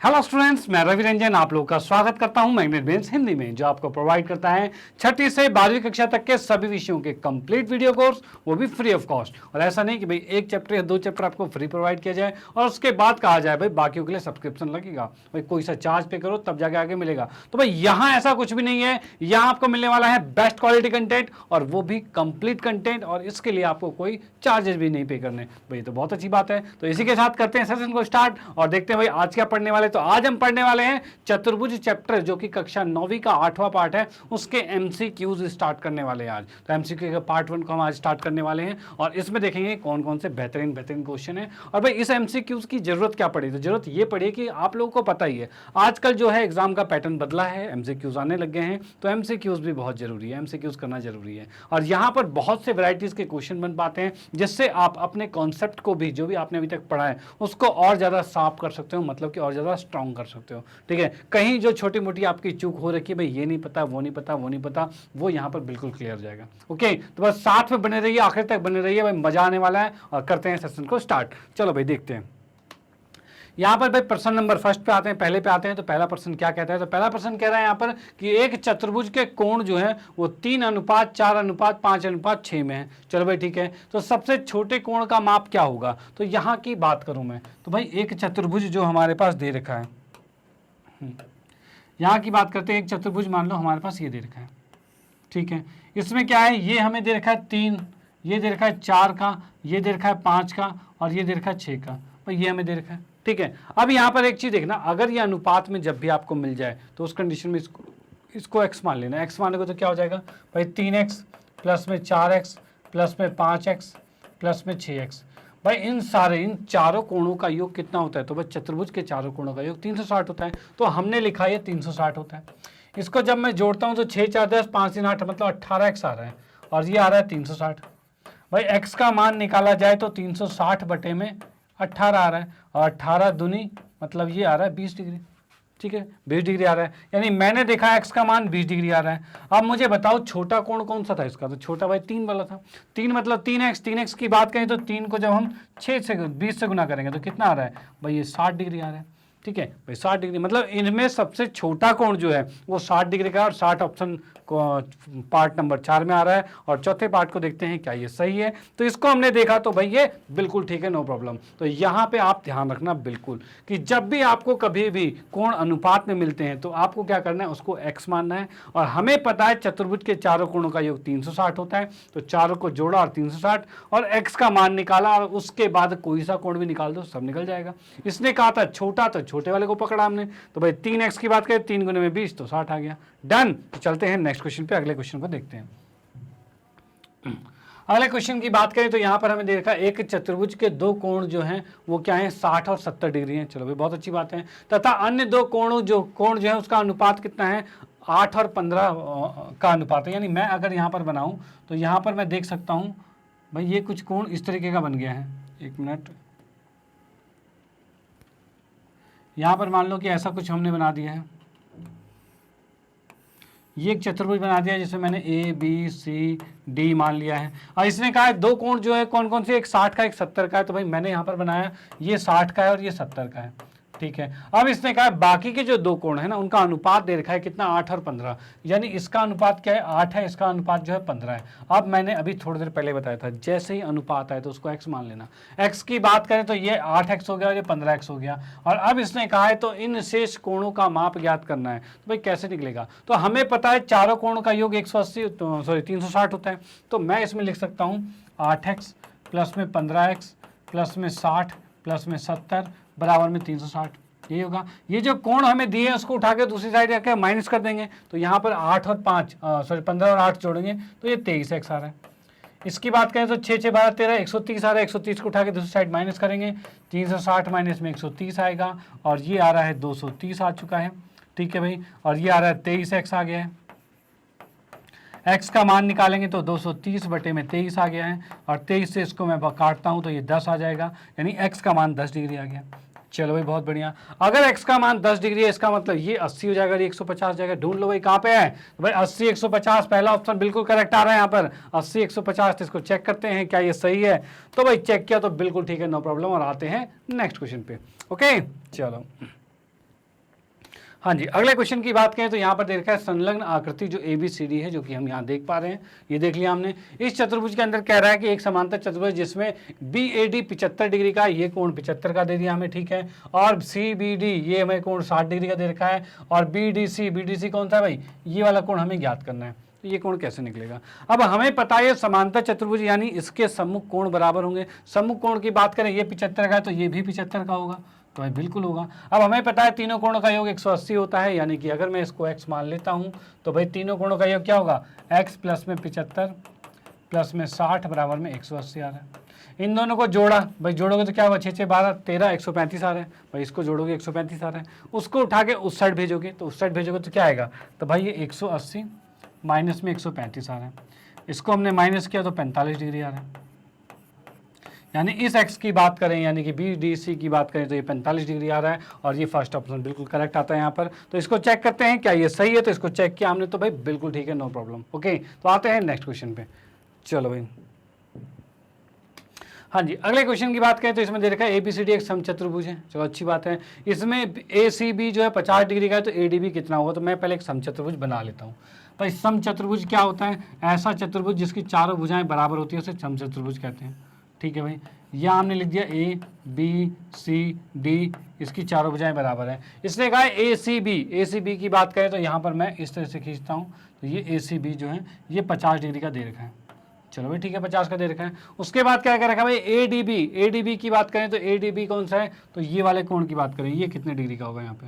Hello students, मैं रवि रंजन आप लोगों का स्वागत करता हूं मैग्नेट बेंस हिंदी में, जो आपको प्रोवाइड करता है 6ठी से 12वीं कक्षा तक के सभी विषयों के कंप्लीट वीडियो कोर्स, वो भी फ्री ऑफ कॉस्ट। और ऐसा नहीं कि भाई एक चैप्टर या 2 चैप्टर आपको फ्री प्रोवाइड किया जाए और उसके बाद कहा जाए भाई बाकियों के लिए सब्सक्रिप्शन लगेगा, भाई कोई सा चार्ज पे करो तब जाके आगे मिलेगा। तो भाई यहाँ ऐसा कुछ भी नहीं है, यहाँ आपको मिलने वाला है बेस्ट क्वालिटी कंटेंट और वो भी कंप्लीट कंटेंट, और इसके लिए आपको कोई चार्जेस भी नहीं पे करने। भाई तो बहुत अच्छी बात है। तो इसी के साथ करते हैं सेशन को स्टार्ट और देखते हैं भाई आज क्या पढ़ने वाले। तो आज हम पढ़ने वाले हैं चतुर्भुज चैप्टर, जो कि कक्षा 9वीं का 8वां पार्ट है, उसके एमसीक्यूज स्टार्ट करने वाले हैं आज। तो एमसीक्यू के पार्ट 1 को हम आज स्टार्ट करने वाले हैं और इसमें देखेंगे कौन कौन से बेहतरीन क्वेश्चन है। और भाई इस एमसीक्यूज की जरूरत क्या पड़ी? तो जरूरत ये पड़ी कि आप लोगों को पता ही है आजकल जो है एग्जाम का पैटर्न बदला है, एमसीक्यूज आने लग गए हैं, तो एमसीक्यूज भी बहुत जरूरी है, एमसीक्यूज करना जरूरी है। और यहाँ पर बहुत से वैरायटीज के क्वेश्चन बन पाते हैं, जिससे आप अपने कॉन्सेप्ट को भी, जो भी आपने अभी तक पढ़ा है, उसको और ज्यादा साफ कर सकते हो, मतलब कि और ज्यादा स्ट्रॉन्ग कर सकते हो। ठीक है, कहीं जो छोटी मोटी आपकी चूक हो रखी है, भाई ये नहीं पता, वो नहीं पता, वो नहीं पता, वो यहाँ पर बिल्कुल क्लियर हो जाएगा। ओके, तो बस साथ में बने रहिए, आखिर तक बने रहिए, भाई मजा आने वाला है। और करते हैं सेशन को स्टार्ट। चलो भाई देखते हैं यहाँ पर भाई प्रश्न नंबर फर्स्ट पे आते हैं, पहले पे आते हैं। तो पहला प्रश्न क्या कहता है? तो पहला प्रश्न कह रहा है यहाँ पर कि एक चतुर्भुज के कोण जो है वो 3:4:5:6 में है। चलो भाई ठीक है, तो सबसे छोटे कोण का माप क्या होगा? तो यहाँ की बात करूं मैं, तो भाई एक चतुर्भुज जो हमारे पास दे रखा है, यहाँ की बात करते हैं। एक चतुर्भुज मान लो हमारे पास ये दे रखा है, ठीक है। इसमें क्या है, ये हमें दे रखा है 3, ये दे रखा है 4 का, ये दे रखा है 5 का और ये दे रखा है 6 का, भाई ये हमें दे रखा है, ठीक है। अब यहाँ पर एक चीज देखना, अगर ये अनुपात में जब भी आपको मिल जाए तो उस कंडीशन में इसको x मान लेना। x मानोगे तो क्या हो जाएगा भाई 3x प्लस में 4x प्लस में 5x प्लस में 6x। भाई इन चारों कोणों का योग कितना होता है? तो भाई चतुर्भुज के चारों कोणों का योग 360 होता है। तो हमने लिखा है 360 होता है। इसको जब मैं जोड़ता हूँ तो 6 4 10 5 3 8 मतलब 18x आ रहा है और ये आ रहा है 360। भाई x का मान निकाला जाए तो 360 बटे में 18 आ रहा है और 18 दूनी मतलब ये आ रहा है 20 डिग्री, ठीक है, 20 डिग्री आ रहा है। यानी मैंने देखा x का मान 20 डिग्री आ रहा है। अब मुझे बताओ छोटा कोण कौन सा था इसका? तो छोटा भाई 3 वाला था। 3 मतलब 3x की बात करें तो 3 को जब हम 20 से गुना करेंगे तो कितना आ रहा है भाई? ये 60 डिग्री आ रहा है, ठीक है भाई 60 डिग्री। मतलब इनमें सबसे छोटा कोण जो है वो 60 डिग्री का, और 60 ऑप्शन पार्ट नंबर 4 में आ रहा है। और चौथे पार्ट को देखते हैं क्या ये सही है। तो इसको हमने देखा तो भाई ये बिल्कुल ठीक है, नो प्रॉब्लम। तो यहाँ पे आप ध्यान रखना बिल्कुल कि जब भी आपको कभी भी कोण अनुपात में मिलते हैं तो आपको क्या करना है, उसको x मानना है। और हमें पता है चतुर्भुज के चारों कोणों का योग 360 होता है, तो चारों को जोड़ा और 360 और x का मान निकाला, और उसके बाद कोई सा कोण भी निकाल दो, सब निकल जाएगा। इसने कहा था छोटा, तो छोटे वाले को पकड़ा हमने। तो भाई 3x की बात करें, 3 गुने में 20 तो 60 आ गया, डन। तो चलते हैं नेक्स्ट क्वेश्चन पे, अगले क्वेश्चन को देखते हैं। अगले क्वेश्चन की बात करें तो यहाँ पर हमें देखा एक चतुर्भुज के दो कोण जो हैं वो क्या है, 60 और 70 डिग्री हैं। चलो भाई बहुत अच्छी बात है। तथा अन्य दो कोण जो है उसका अनुपात कितना है? 8 और 15 का अनुपात है। यानी मैं अगर यहाँ पर बनाऊं तो यहाँ पर मैं देख सकता हूँ भाई ये कुछ कोण इस तरीके का बन गया है। एक मिनट, यहाँ पर मान लो कि ऐसा कुछ हमने बना दिया है, ये एक चतुर्भुज बना दिया जिसमें मैंने A B C D मान लिया है। और इसने कहा है दो कोण जो है कौन कौन से, एक 60 का एक 70 का है। तो भाई मैंने यहाँ पर बनाया ये 60 का है और ये 70 का है, ठीक है। अब इसने कहा बाकी के जो दो कोण है ना उनका अनुपात दे रखा है कितना, 8 और 15। यानी इसका अनुपात क्या है, 8 है, इसका अनुपात जो है 15 है। अब मैंने अभी थोड़ी देर पहले बताया था जैसे ही अनुपात आए तो उसको x मान लेना। x की बात करें तो ये 8x हो गया और ये 15x हो गया। और अब इसने कहा है तो इन शेष कोणों का माप ज्ञात करना है। तो भाई कैसे निकलेगा? तो हमें पता है चारों कोणों का योग 360 होता है। तो मैं इसमें लिख सकता हूँ 8x प्लस में 15x प्लस में 60 प्लस में 70 बराबर में 360। यही होगा। ये जो कोण हमें दिए हैं उसको उठा के दूसरी साइड रख के माइनस कर देंगे। तो यहाँ पर 15 और 8 जोड़ेंगे तो ये 23x आ रहा है। इसकी बात करें तो 6 6 12 13 130 आ रहा है। 130 को उठा के दूसरी साइड माइनस करेंगे, 360 माइनस में 130 आएगा और ये आ रहा है 230 आ चुका है, ठीक है भाई। और ये आ रहा है 23x आ गया है। x का मान निकालेंगे तो 230 बटे में 23 आ गया है और 23 से इसको मैं काटता हूं तो ये 10 आ जाएगा। यानी x का मान 10 डिग्री आ गया। चलो भाई बहुत बढ़िया। अगर x का मान 10 डिग्री है इसका मतलब ये 80 हो जाएगा, ये 150 हो जाएगा। ढूंढ लो भाई कहाँ पे है। तो भाई 80 150 पहला ऑप्शन बिल्कुल करेक्ट आ रहा है यहाँ पर 80 150। तो इसको चेक करते हैं क्या ये सही है। तो भाई चेक किया तो बिल्कुल ठीक है, नो प्रॉब्लम। और आते हैं नेक्स्ट क्वेश्चन पे। ओके चलो हाँ जी, अगले क्वेश्चन की बात करें तो यहाँ पर देख रखा है संलग्न आकृति जो ABCD है, जो कि हम यहाँ देख पा रहे हैं, ये देख लिया हमने। इस चतुर्भुज के अंदर कह रहा है कि एक समांतर चतुर्भुज जिसमें BAD 75 डिग्री का, ये कोण 75 का दे दिया हमें, ठीक है, और CBD ये हमें कोण 60 डिग्री का दे रखा है, और BDC कौन सा है भाई, ये वाला कोण हमें ज्ञात करना है। तो ये कोण कैसे निकलेगा? अब हमें पता है समांतर चतुर्भुज यानी इसके सम्मुख कोण बराबर होंगे। सम्मुख कोण की बात करें, ये 75 का है तो ये भी 75 का होगा, तो भाई बिल्कुल होगा। अब हमें पता है तीनों कोणों का योग 180 होता है, यानी कि अगर मैं इसको x मान लेता हूं तो भाई तीनों कोणों का योग क्या होगा, x प्लस में 75 प्लस में 60 बराबर में 180 आ रहा है। इन दोनों को जोड़ा, भाई जोड़ोगे तो क्या होगा, 6 6 12 13 135 आ रहा है, भाई इसको जोड़ोगे 135 आ रहा है। उसको उठा के उस साइड भेजोगे, तो उस साइड भेजोगे तो क्या आएगा, तो भाई ये 180 माइनस में 135 आ रहा है। इसको हमने माइनस किया तो 45 डिग्री आ रहा है। यानी इस x की बात करें, यानी कि BDC की बात करें तो ये 45 डिग्री आ रहा है, और ये फर्स्ट ऑप्शन बिल्कुल करेक्ट आता है यहाँ पर। तो इसको चेक करते हैं क्या ये सही है, तो इसको चेक किया हमने तो भाई बिल्कुल ठीक है, नो प्रॉब्लम। ओके, तो आते हैं नेक्स्ट क्वेश्चन पे। चलो भाई, हाँ जी, अगले क्वेश्चन की बात करें तो इसमें दे रखा है ABCD एक समचतुर्भुज है, चलो अच्छी बात है। इसमें ACB जो है 50 डिग्री का है, तो ADB कितना होगा, तो मैं पहले एक समचतुर्भुज बना लेता हूँ। भाई समचतुर्भुज क्या होता है, ऐसा चतुर्भुज जिसकी चारों भुजाएं बराबर होती है उसे समचतुर्भुज कहते हैं, ठीक है भाई। यहाँ हमने लिख दिया ABCD, इसकी चारों भुजाएं बराबर है। इसने कहा है ACB की बात करें तो यहाँ पर मैं इस तरह से खींचता हूँ, तो ये ACB जो है ये 50 डिग्री का दे रखा है, चलो भाई ठीक है, 50 का दे रखा है। उसके बाद क्या कर रखा है भाई ADB की बात करें तो ADB कौन सा है, तो ये वाले कोण की बात करें, ये कितने डिग्री का होगा, यहाँ पे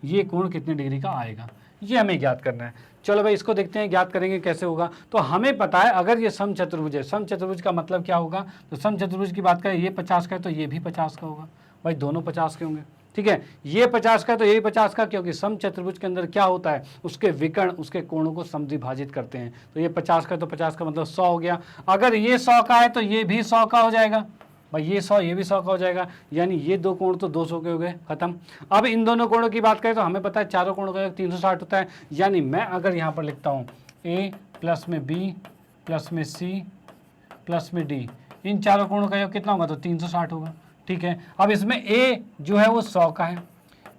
ये कोण कितने डिग्री का आएगा, ये हमें ज्ञात करना है। चलो भाई इसको देखते हैं ज्ञात करेंगे कैसे होगा। तो हमें पता है अगर ये समचतुर्भुज है, समचतुर्भुज का मतलब क्या होगा, तो समचतुर्भुज की बात करें ये 50 का है तो ये भी 50 का होगा, भाई दोनों 50 के होंगे, ठीक है। ये 50 का तो ये भी 50 का, क्योंकि समचतुर्भुज के अंदर क्या होता है, उसके विकर्ण उसके कोणों को समद्विभाजित करते हैं। तो ये 50 का तो 50 का मतलब 100 हो गया। अगर ये 100 का है तो ये भी 100 का हो जाएगा, भाई ये 100 ये भी 100 का हो जाएगा, यानी ये दो कोण तो 200 के हो गए, खत्म। अब इन दोनों कोणों की बात करें तो हमें पता है चारों कोणों का 360 होता है, यानी मैं अगर यहाँ पर लिखता हूँ A प्लस में B प्लस में C प्लस में D, इन चारों कोणों का योग कितना होगा, तो 360 होगा, ठीक है। अब इसमें A जो है वो 100 का है,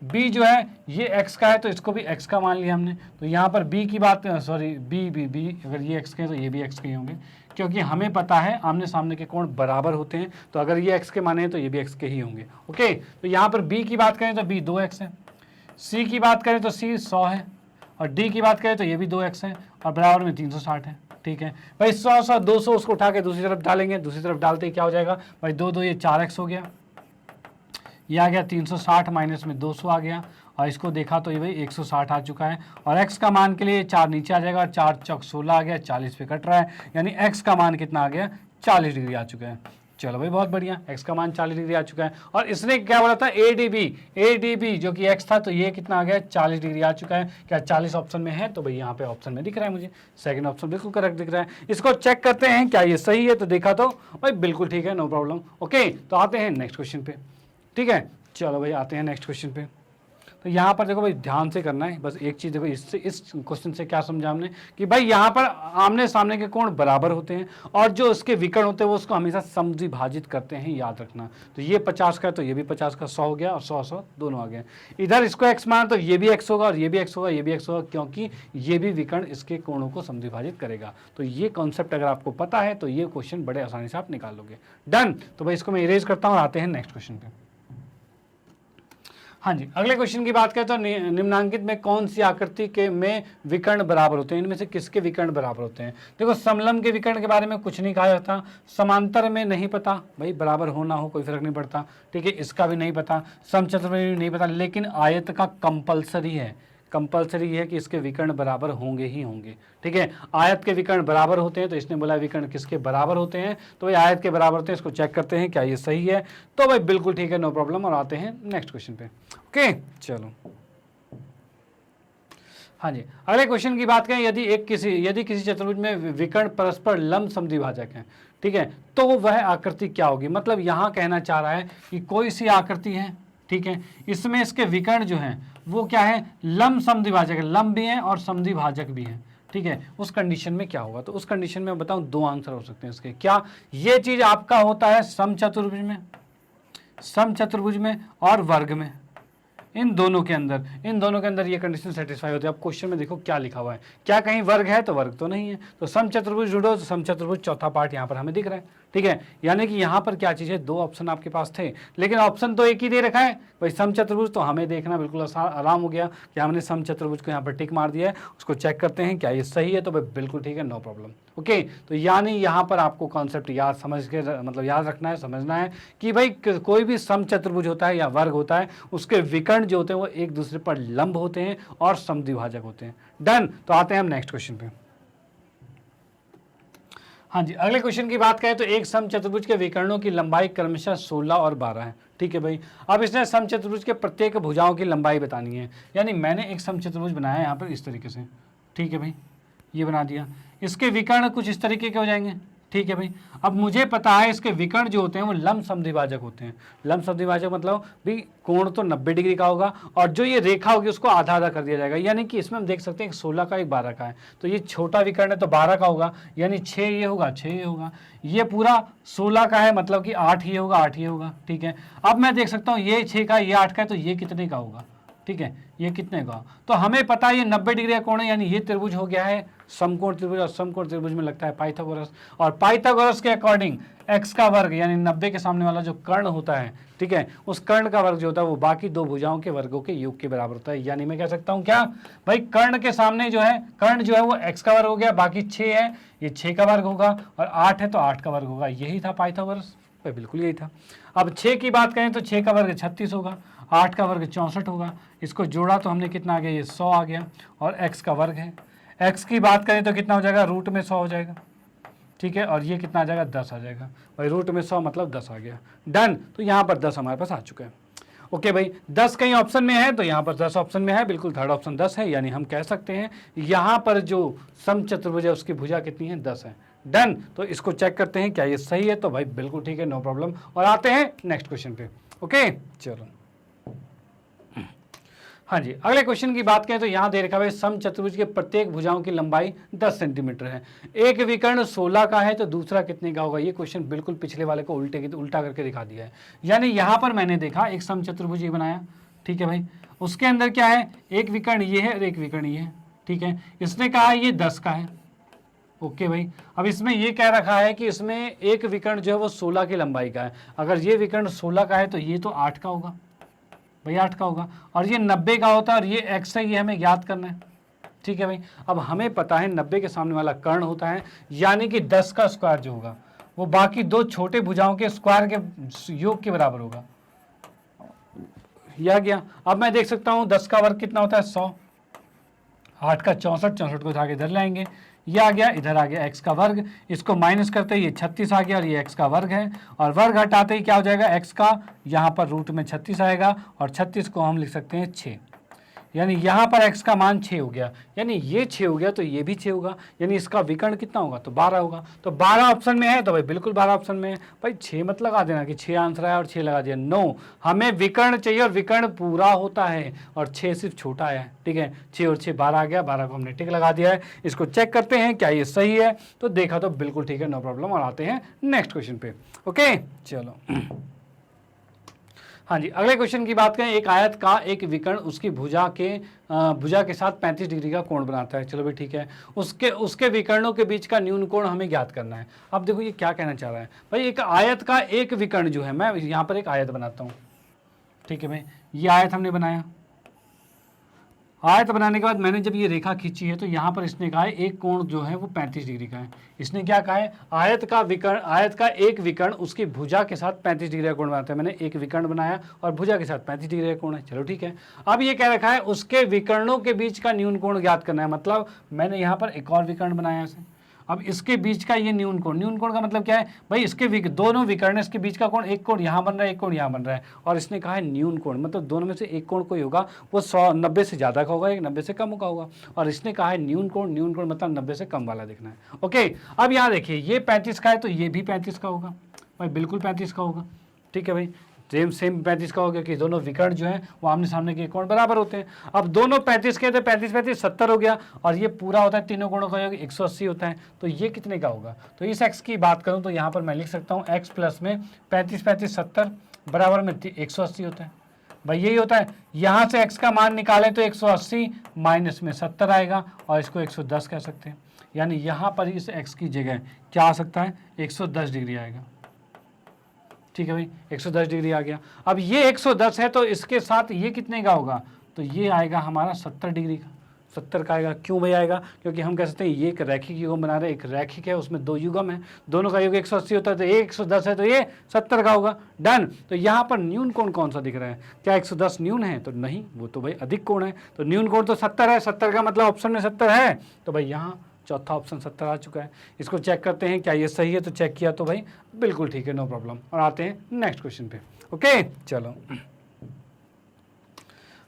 B जो है ये x का है तो इसको भी x का मान लिया हमने। तो यहाँ पर B की बात, सॉरी B अगर ये x के हैं तो ये भी x के ही होंगे, क्योंकि हमें पता है आमने सामने के कोण बराबर होते हैं, तो अगर ये x के माने हैं तो ये भी x के ही होंगे। ओके, तो यहाँ पर B की बात करें तो B 2x है, C की बात करें तो C 100 है, और D की बात करें तो ये भी 2x है, और बराबर में 360 है, ठीक है भाई। 100 100 200 उसको उठा के दूसरी तरफ डालेंगे, दूसरी तरफ डालते ही क्या हो जाएगा भाई, 2 2 ये 4x हो गया, ये आ गया 360 माइनस में 200 आ गया, और इसको देखा तो ये भाई 160 आ चुका है, और x का मान के लिए 4 नीचे आ जाएगा, 4 चौक 16 आ गया, 40 पे कट रहा है, यानी x का मान कितना आ गया, 40 डिग्री आ चुका है। चलो भाई बहुत बढ़िया, x का मान 40 डिग्री आ चुका है। और इसने क्या बोला था ADB जो कि x था, तो ये कितना आ गया, 40 डिग्री आ चुका है। क्या 40 ऑप्शन में है, तो भाई यहाँ पे ऑप्शन में दिख रहा है मुझे, सेकंड ऑप्शन बिल्कुल करेक्ट दिख रहा है। इसको चेक करते हैं क्या ये सही है, तो देखा तो भाई बिल्कुल ठीक है, नो प्रॉब्लम। ओके, तो आते हैं नेक्स्ट क्वेश्चन पे, ठीक है। चलो भाई आते हैं नेक्स्ट क्वेश्चन पे। तो यहाँ पर देखो भाई ध्यान से करना है, बस एक चीज़ देखो, इससे इस क्वेश्चन से क्या समझा हमने कि भाई यहाँ पर आमने सामने के कोण बराबर होते हैं, और जो उसके विकर्ण होते हैं वो उसको हमेशा समद्विभाजित करते हैं, याद रखना। तो ये 50 का है तो ये भी 50 का, 100 हो गया, और 100 100 दोनों आ गए। इधर इसको x मान तो ये भी x होगा, और ये भी x होगा, ये भी x होगा, क्योंकि ये भी विकर्ण इसके कोणों को समद्विभाजित करेगा। तो ये कॉन्सेप्ट अगर आपको पता है तो ये क्वेश्चन बड़े आसानी से आप निकाल लोगे। डन। तो भाई इसको मैं इरेज करता हूँ, आते हैं नेक्स्ट क्वेश्चन पे। हाँ जी, अगले क्वेश्चन की बात करें तो निम्नांकित में कौन सी आकृति के में विकर्ण बराबर होते हैं, इनमें से किसके विकर्ण बराबर होते हैं। देखो समलंब के विकर्ण के बारे में कुछ नहीं कहा जाता, समांतर में नहीं पता, भाई बराबर हो ना हो कोई फर्क नहीं पड़ता, ठीक है, इसका भी नहीं पता, समचतुर्भुज में भी नहीं पता, लेकिन आयत का कंपलसरी है, कंपलसरी है कि इसके विकर्ण बराबर होंगे ही होंगे, ठीक है। आयत के विकर्ण बराबर होते हैं, तो इसने बोला विकर्ण किसके बराबर होते हैं, तो भाई आयत के बराबर होते हैं। इसको चेक करते हैं क्या ये सही है, तो भाई बिल्कुल ठीक है, नो प्रॉब्लम। और आते हैं नेक्स्ट क्वेश्चन पे। ओके चलो, हाँ जी, अगले क्वेश्चन की बात करें, यदि किसी चतुर्भुज में विकर्ण परस्पर लंब समद्विभाजक हैं, ठीक है, तो वह आकृति क्या होगी। मतलब यहाँ कहना चाह रहा है कि कोई सी आकृति है, ठीक है, इसमें इसके विकर्ण जो हैं वो क्या है, लंब समद्विभाजक है, लंब भी है और समद्विभाजक भी है, ठीक है। उस कंडीशन में क्या होगा, तो उस कंडीशन में बताऊं दो आंसर हो सकते हैं इसके। क्या ये चीज आपका होता है समचतुर्भुज में और वर्ग में, इन दोनों के अंदर ये कंडीशन सेटिस्फाई होती है। अब क्वेश्चन में देखो क्या लिखा हुआ है, क्या कहीं वर्ग है? तो वर्ग तो नहीं है। तो समचतुर्भुज ढूंढो, तो समचतुर्भुज चौथा पार्ट यहाँ पर हमें दिख रहा है, ठीक है। यानी कि यहाँ पर क्या चीज़ है, दो ऑप्शन आपके पास थे, लेकिन ऑप्शन तो एक ही दे रखा है भाई समचतुर्भुज। तो हमें देखना बिल्कुल आराम हो गया कि हमने समचतुर्भुज को यहाँ पर टिक मार दिया है। उसको चेक करते हैं क्या ये सही है, तो भाई बिल्कुल ठीक है, नो प्रॉब्लम। ओके, तो यानी यहाँ पर आपको कॉन्सेप्ट याद समझ के मतलब याद रखना है, समझना है कि भाई कोई भी समचतुर्भुज होता है या वर्ग होता है, उसके विकर्ण जो होते हैं वो एक दूसरे पर लंब होते हैं और समद्विभाजक होते हैं। डन। तो आते हैं हम नेक्स्ट क्वेश्चन पे। हाँ जी, अगले क्वेश्चन की बात करें तो एक समचतुर्भुज के विकर्णों की लंबाई क्रमशः 16 और 12 है, ठीक है भाई। अब इसने समचतुर्भुज के प्रत्येक भुजाओं की लंबाई बतानी है। यानी मैंने एक समचतुर्भुज बनाया यहाँ पर इस तरीके से, ठीक है भाई, ये बना दिया। इसके विकर्ण कुछ इस तरीके के हो जाएंगे, ठीक है भाई। अब मुझे पता है इसके विकर्ण जो होते हैं वो लंब समद्विभाजक होते हैं। लंब समद्विभाजक मतलब भी कोण तो 90 डिग्री का होगा और जो ये रेखा होगी उसको आधा आधा कर दिया जाएगा। यानी कि इसमें हम देख सकते हैं 16 का एक 12 का है, तो ये छोटा विकर्ण है तो 12 का होगा, यानी 6 ये होगा, 6 ये होगा। ये पूरा 16 का है मतलब कि 8 ये होगा, 8 ये होगा, ठीक है। अब मैं देख सकता हूँ ये 6 का, ये 8 का है, तो ये कितने का होगा, ठीक है, ये कितने का। तो हमें पता है ये 90 डिग्री का कोण है, यानी ये त्रिभुज हो गया है समकोण त्रिभुज, और समकोण त्रिभुज में लगता है पाइथागोरस, और पाइथागोरस के अकॉर्डिंग x का वर्ग यानी 90 के सामने वाला जो कर्ण होता है, ठीक है, उस कर्ण का वर्ग जो होता है वो बाकी दो भुजाओं के वर्गों के योग के बराबर होता है। यानी मैं कह सकता हूँ क्या भाई, कर्ण के सामने जो है, कर्ण जो है वो x का वर्ग हो गया, बाकी 6 है, ये 6 का वर्ग होगा, और 8 है तो 8 का वर्ग होगा। यही था पाइथागोरस, बिल्कुल यही था। अब 6 की बात करें तो 6 का वर्ग 36 होगा, 8 का वर्ग 64 होगा, इसको जोड़ा तो हमने कितना आ गया, ये 100 आ गया, और x का वर्ग है। x की बात करें तो कितना हो जाएगा, रूट में 100 हो जाएगा, ठीक है, और ये कितना आ जाएगा, 10 आ जाएगा भाई, रूट में 100 मतलब 10 आ गया। डन। तो यहाँ पर 10 हमारे पास आ चुका है। ओके भाई, 10 कहीं ऑप्शन में है तो यहाँ पर 10 ऑप्शन में है, बिल्कुल थर्ड ऑप्शन 10 है, यानी हम कह सकते हैं यहाँ पर जो समचतुर्भुज है उसकी भुजा कितनी है, 10 है। डन। तो इसको चेक करते हैं क्या ये सही है, तो भाई बिल्कुल ठीक है, नो प्रॉब्लम। और आते हैं नेक्स्ट क्वेश्चन पे। ओके चलो, हाँ जी, अगले क्वेश्चन की बात करें तो यहाँ दे रखा है समचतुर्भुज के प्रत्येक भुजाओं की लंबाई 10 सेंटीमीटर है। एक विकर्ण 16 का है तो दूसरा कितने का होगा। ये क्वेश्चन बिल्कुल पिछले वाले को उल्टा करके दिखा दिया है। यानी यहाँ पर मैंने देखा एक समचतुर्भुज ये बनाया, ठीक है भाई, उसके अंदर क्या है, एक विकर्ण ये है और एक विकर्ण ये है, ठीक है। इसने कहा ये 10 का है, ओके भाई। अब इसमें ये कह रखा है कि इसमें एक विकर्ण जो है वो 16 की लंबाई का है। अगर ये विकर्ण 16 का है तो ये तो 8 का होगा भाई, 8 का होगा, और ये 90 का होता है, और ये x है, ये हमें याद करना है, ठीक है भाई। अब हमें पता है 90 के सामने वाला कर्ण होता है, यानी कि 10 का स्क्वायर जो होगा वो बाकी दो छोटे भुजाओं के स्क्वायर के योग के बराबर होगा। यह गया। अब मैं देख सकता हूँ 10 का वर्ग कितना होता है, 100, 8 का 64, 64 को उठा के इधर लाएंगे, ये आ गया, इधर आ गया x का वर्ग, इसको माइनस करते ही ये 36 आ गया, और ये x का वर्ग है, और वर्ग हटाते ही क्या हो जाएगा, x का, यहाँ पर रूट में 36 आएगा, और 36 को हम लिख सकते हैं 6, यानी यहाँ पर x का मान 6 हो गया, यानी ये 6 हो गया तो ये भी 6 होगा, यानी इसका विकर्ण कितना होगा, तो 12 होगा। तो 12 ऑप्शन में है तो भाई बिल्कुल 12 ऑप्शन में है भाई। 6 मत लगा देना कि 6 आंसर आया और 6 लगा दिया, नो, हमें विकर्ण चाहिए और विकर्ण पूरा होता है, और 6 सिर्फ छोटा है, ठीक है। 6 और 6 12 आ गया, 12 को हमने टिक लगा दिया है। इसको चेक करते हैं क्या ये सही है, तो देखा तो बिल्कुल ठीक है, नो प्रॉब्लम। और आते हैं नेक्स्ट क्वेश्चन पे। ओके चलो, हाँ जी, अगले क्वेश्चन की बात करें, एक आयत का एक विकर्ण उसकी भुजा के साथ 35 डिग्री का कोण बनाता है। चलो भाई ठीक है, उसके विकर्णों के बीच का न्यून कोण हमें ज्ञात करना है। अब देखो ये क्या कहना चाह रहा है भाई, एक आयत का एक विकर्ण जो है, मैं यहाँ पर एक आयत बनाता हूँ, ठीक है भाई, ये आयत हमने बनाया, आयत बनाने के बाद मैंने जब ये रेखा खींची है तो यहाँ पर इसने कहा है एक कोण जो है वो 35 डिग्री का है। इसने क्या कहा है, आयत का एक विकर्ण उसकी भुजा के साथ 35 डिग्री का कोण बनाता है। मैंने एक विकर्ण बनाया और भुजा के साथ 35 डिग्री का कोण है, चलो ठीक है। अब ये कह रखा है उसके विकर्णों के बीच का न्यून कोण ज्ञात करना है, मतलब मैंने यहाँ पर एक और विकर्ण बनाया इसे। अब इसके बीच का ये न्यून कोण का मतलब क्या है भाई, इसके दोनों विकर्ण, इसके बीच का कोण, एक कोण यहाँ बन रहा है, एक कोण यहाँ बन रहा है, और इसने कहा है न्यून कोण, मतलब दोनों में से एक कोण कोई होगा वो 90 से ज़्यादा का होगा, एक 90 से कम का होगा, और इसने कहा है न्यून कोण मतलब 90 से कम वाला देखना है। ओके, अब यहाँ देखिए ये 35 का है तो ये भी 35 का होगा भाई, बिल्कुल 35 का होगा, ठीक है भाई, सेम 35 का हो गया कि दोनों विकर्ण जो है वो आमने सामने के कोण बराबर होते हैं। अब दोनों 35 के थे, 35 70 हो गया, और ये पूरा होता है तीनों कोणों का 180 होता है, तो ये कितने का होगा। तो इस x की बात करूं तो यहाँ पर मैं लिख सकता हूँ x प्लस में 35 70 बराबर में 180 होता है, भाई यही होता है, यहाँ से x का मान निकालें तो 180 माइनस में 70 आएगा और इसको 110 कह सकते हैं। यानी यहाँ पर इस x की जगह क्या आ सकता है, 110 डिग्री आएगा। ठीक है भाई, 110 डिग्री आ गया। अब ये 110 है तो इसके साथ ये कितने का होगा, तो ये आएगा हमारा 70 डिग्री का, 70 का आएगा। क्यों भाई आएगा, क्योंकि हम कह सकते हैं ये एक रैखिक युग्म बना रहे हैं, एक रैखिक है उसमें दो युग्म है, दोनों का योग 180 होता है, तो ये 110 है तो ये 70 का होगा। डन। तो यहाँ पर न्यून कोण कौन सा दिख रहा है, क्या 110 न्यून है, तो नहीं, वो तो भाई अधिक कोण है, तो न्यून कोण तो 70 है, 70 का मतलब ऑप्शन में 70 है, तो भाई यहाँ चौथा ऑप्शन 70 आ चुका है। इसको चेक करते हैं क्या ये सही है, तो चेक किया तो भाई बिल्कुल ठीक है, नो प्रॉब्लम। और आते हैं नेक्स्ट क्वेश्चन पे। ओके चलो,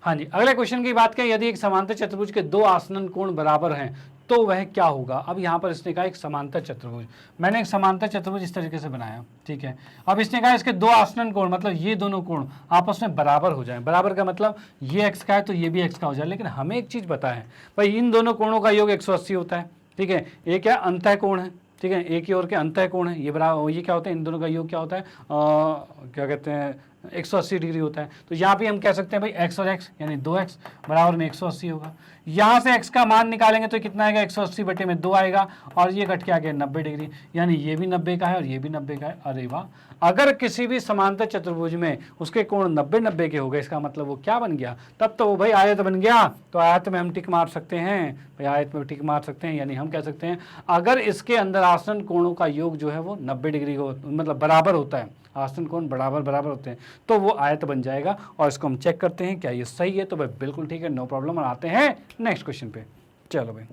हाँ जी, अगले क्वेश्चन की बात करें, यदि एक समांतर चतुर्भुज के दो आसन्न कोण बराबर हैं तो वह क्या होगा। अब यहाँ पर इसने कहा एक समांतर चतुर्भुज, मैंने एक समांतर चतुर्भुज इस तरीके से बनाया, ठीक है। अब इसने कहा इसके दो आसन्न कोण, मतलब ये दोनों कोण आपस में बराबर हो जाएं। बराबर का मतलब ये x का है तो ये भी x का हो जाए, लेकिन हमें एक चीज़ पता है भाई, इन दोनों कोणों का योग 180 होता है, ठीक है। एक क्या अंतः कोण है, ठीक है, एक ही ओर के अंतः कोण है, ये बराबर, ये क्या होता है, इन दोनों का योग क्या होता है, क्या कहते हैं, 180 डिग्री होता है। तो यहाँ पे हम कह सकते हैं भाई x और x यानी 2x बराबर में 180 होगा। यहाँ से x का मान निकालेंगे तो कितना आएगा, 180 बटे में 2 आएगा, और ये घट के आ गया 90 डिग्री, यानी ये भी 90 का है और ये भी 90 का है। अरे वाह, अगर किसी भी समांतर चतुर्भुज में उसके कोण 90-90 के हो गए, इसका मतलब वो क्या बन गया, तब तो वो भाई आयत बन गया। तो आयत में हम टिक मार सकते हैं भाई, आयत में टिक मार सकते हैं, यानी हम कह सकते हैं अगर इसके अंदर आसन्न कोणों का योग जो है वो 90 डिग्री को मतलब बराबर होता है, आसन्न कोण बराबर होते हैं, तो वो आयत बन जाएगा। और इसको हम चेक करते हैं क्या ये सही है, तो भाई बिल्कुल ठीक है, नो प्रॉब्लम। और आते हैं नेक्स्ट क्वेश्चन पे। चलो भाई,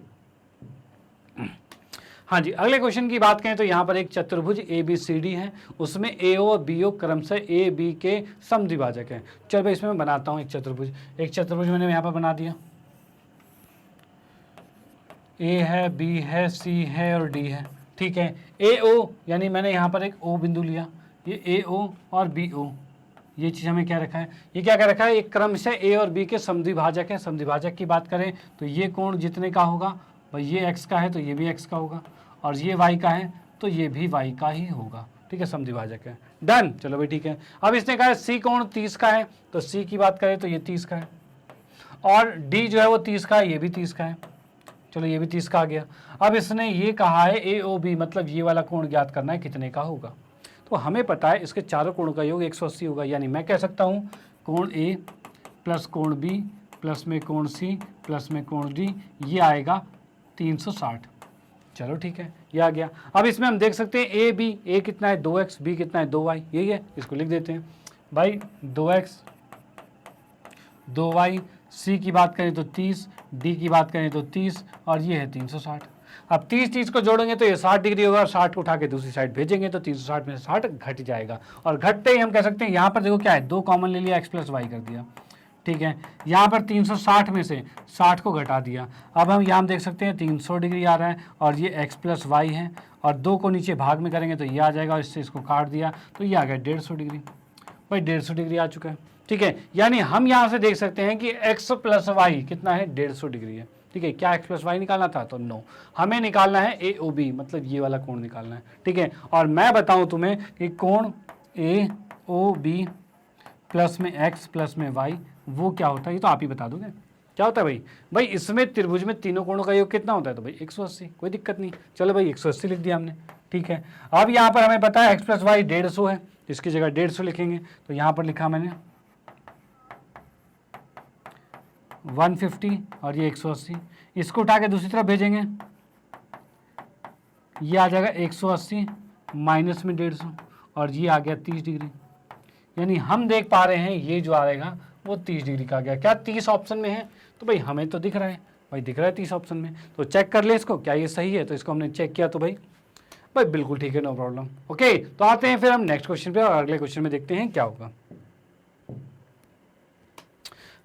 हाँ जी, अगले क्वेश्चन की बात करें तो यहाँ पर एक चतुर्भुज ABCD है, उसमें AO और BO क्रमशः AB के समद्विभाजक हैं। चलो भाई, इसमें मैं बनाता हूँ एक चतुर्भुज मैंने यहाँ पर बना दिया। A है, B है, C है और D है, ठीक है। AO यानी मैंने यहाँ पर एक O बिंदु लिया, ये AO और BO, ये चीज़ हमें क्या रखा है, ये क्या क्या रखा है, एक क्रमशः A और B के समद्विभाजक है। समद्विभाजक की बात करें तो ये कोण जितने का होगा भाई, ये x का है तो ये भी x का होगा, और ये y का है तो ये भी y का ही होगा, ठीक है, समद्विभाजक है। डन। चलो भाई ठीक है। अब इसने कहा है C कोण 30 का है, तो C की बात करें तो ये 30 का है, और D जो है वो 30 का है, ये भी 30 का है। चलो ये भी 30 का आ गया। अब इसने ये कहा है AOB, मतलब ये वाला कोण ज्ञात करना है कितने का होगा। तो हमें पता है इसके चारों कोणों का योग 180 होगा, यानी मैं कह सकता हूँ कोण A प्लस कोण B प्लस में कोण C प्लस में कोण D, ये आएगा 360। चलो ठीक है, ये आ गया। अब इसमें हम देख सकते हैं A B, A कितना है 2x, B कितना है 2y, यही है, इसको लिख देते हैं भाई 2x 2y, C की बात करें तो 30, D की बात करें तो 30, और ये है 360। अब 30 को जोड़ेंगे तो ये 60 डिग्री होगा, और 60 को उठा के दूसरी साइड भेजेंगे तो 360 में से 60 घट जाएगा, और घटते ही हम कह सकते हैं यहाँ पर देखो क्या है, 2 कॉमन ले लिया, x प्लस वाई कर दिया, ठीक है। यहाँ पर 360 में से 60 को घटा दिया। अब हम यहाँ देख सकते हैं 300 डिग्री आ रहा है, और ये x प्लस वाई है, और 2 को नीचे भाग में करेंगे तो ये आ जाएगा, और इससे इसको काट दिया तो ये आ गया 150 डिग्री। भाई 150 डिग्री आ चुका है, ठीक है। यानी हम यहाँ से देख सकते हैं कि x प्लस वाई कितना है, 150 डिग्री है, ठीक है। क्या x प्लस वाई निकालना था, तो नो, हमें निकालना है AOB, मतलब ये वाला कोण निकालना है, ठीक है। और मैं बताऊं तुम्हें कि कोण AOB प्लस में x प्लस में y वो क्या होता है, ये तो आप ही बता दोगे क्या होता है भाई। भाई इसमें त्रिभुज में तीनों कोणों का योग कितना होता है, तो भाई 180, कोई दिक्कत नहीं। चलो भाई 180 लिख दिया हमने, ठीक है। अब यहाँ पर हमें पता है x प्लस वाई 150 है, इसकी जगह 150 लिखेंगे, तो यहाँ पर लिखा मैंने 150 और ये 180, इसको उठा के दूसरी तरफ भेजेंगे, ये आ जाएगा 180 माइनस में 150, और ये आ गया 30 डिग्री। यानी हम देख पा रहे हैं ये जो आएगा वो 30 डिग्री का आ गया। क्या 30 ऑप्शन में है, तो भाई हमें तो दिख रहा है, भाई दिख रहा है 30 ऑप्शन में, तो चेक कर ले इसको क्या ये सही है। तो इसको हमने चेक किया तो भाई बिल्कुल ठीक है, नो प्रॉब्लम। ओके, तो आते हैं फिर हम नेक्स्ट क्वेश्चन पे, और अगले क्वेश्चन में देखते हैं क्या होगा।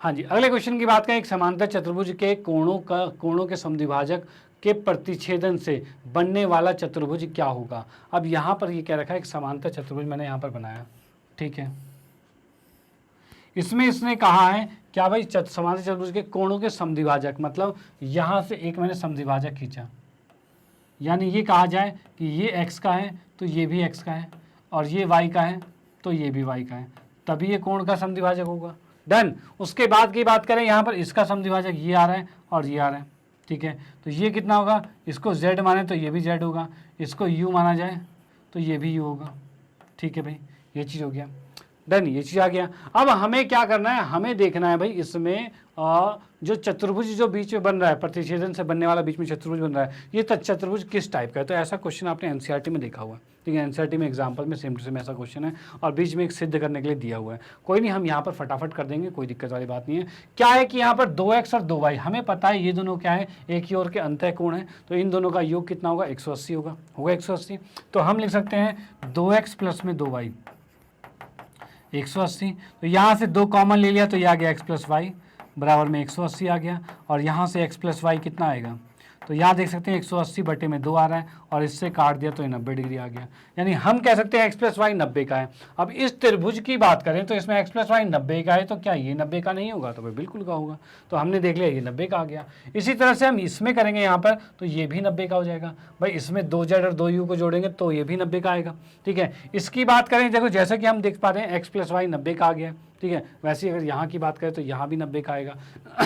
हाँ जी, अगले क्वेश्चन की बात करें, एक समांतर चतुर्भुज के कोणों के समद्विभाजक के प्रतिच्छेदन से बनने वाला चतुर्भुज क्या होगा। अब यहाँ पर ये क्या रखा है, एक समांतर चतुर्भुज मैंने यहाँ पर बनाया, ठीक है। इसमें इसने कहा है क्या भाई, समांतर चतुर्भुज के कोणों के समद्विभाजक, मतलब यहाँ से एक मैंने समद्विभाजक खींचा, यानी ये कहा जाए कि ये x का है तो ये भी x का है, और ये y का है तो ये भी y का है, तभी ये कोण का समद्विभाजक होगा। डन। उसके बाद की बात करें, यहाँ पर इसका समद्विभाजक ये आ रहा है और ये आ रहा है, ठीक है। तो ये कितना होगा, इसको z माने तो ये भी z होगा, इसको u माना जाए तो ये भी u होगा, ठीक है भाई, ये चीज़ हो गया डन, ये चीज़ आ गया। अब हमें क्या करना है, हमें देखना है भाई इसमें जो चतुर्भुज जो बीच में बन रहा है, प्रतिच्छेदन से बनने वाला बीच में चतुर्भुज बन रहा है, ये चतुर्भुज किस टाइप का है। तो ऐसा क्वेश्चन आपने एनसीईआरटी में देखा हुआ है, ठीक है, एनसीईआरटी में एग्जाम्पल में सेम टू सेम ऐसा क्वेश्चन है और बीच में एक सिद्ध करने के लिए दिया हुआ है। कोई नहीं, हम यहाँ पर फटाफट कर देंगे, कोई दिक्कत वाली बात नहीं है। क्या है कि यहाँ पर 2x और 2y, हमें पता है ये दोनों क्या है, एक ही ओर के अंतः कोण है, तो इन दोनों का योग कितना होगा, 180 होगा 180। तो हम लिख सकते हैं 2x प्लस में 2y 180। तो यहाँ से 2 कॉमन ले लिया तो ये आ गया x प्लस वाई बराबर में 180 आ गया, और यहाँ से x प्लस वाई कितना आएगा, तो यहाँ देख सकते हैं 180 बटे में 2 आ रहा है, और इससे काट दिया तो ये 90 डिग्री आ गया। यानी हम कह सकते हैं x प्लस वाई 90 का है। अब इस त्रिभुज की बात करें तो इसमें x प्लस वाई 90 का है, तो क्या ये 90 का नहीं होगा, तो भाई बिल्कुल का होगा। तो हमने देख लिया ये 90 का आ गया। इसी तरह से हम इसमें करेंगे यहाँ पर, तो ये भी 90 का हो जाएगा भाई। इसमें 2z और 2u को जोड़ेंगे तो ये भी 90 का आएगा, ठीक है। इसकी बात करें, देखो जैसे कि हम देख पा रहे हैं x प्लस वाई 90 का आ गया, ठीक है। वैसे ही अगर यहाँ की बात करें तो यहाँ भी 90 का आएगा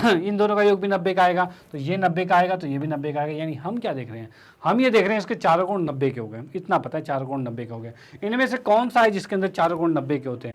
इन दोनों का योग भी 90 का आएगा, तो ये 90 का आएगा तो ये भी 90 का आएगा। यानी हम क्या देख रहे हैं, हम ये देख रहे हैं इसके चारों कोण 90 के हो गए, इतना पता है चारों कोण 90 के हो गए। इनमें से कौन सा है जिसके अंदर चारों कोण 90 के होते हैं,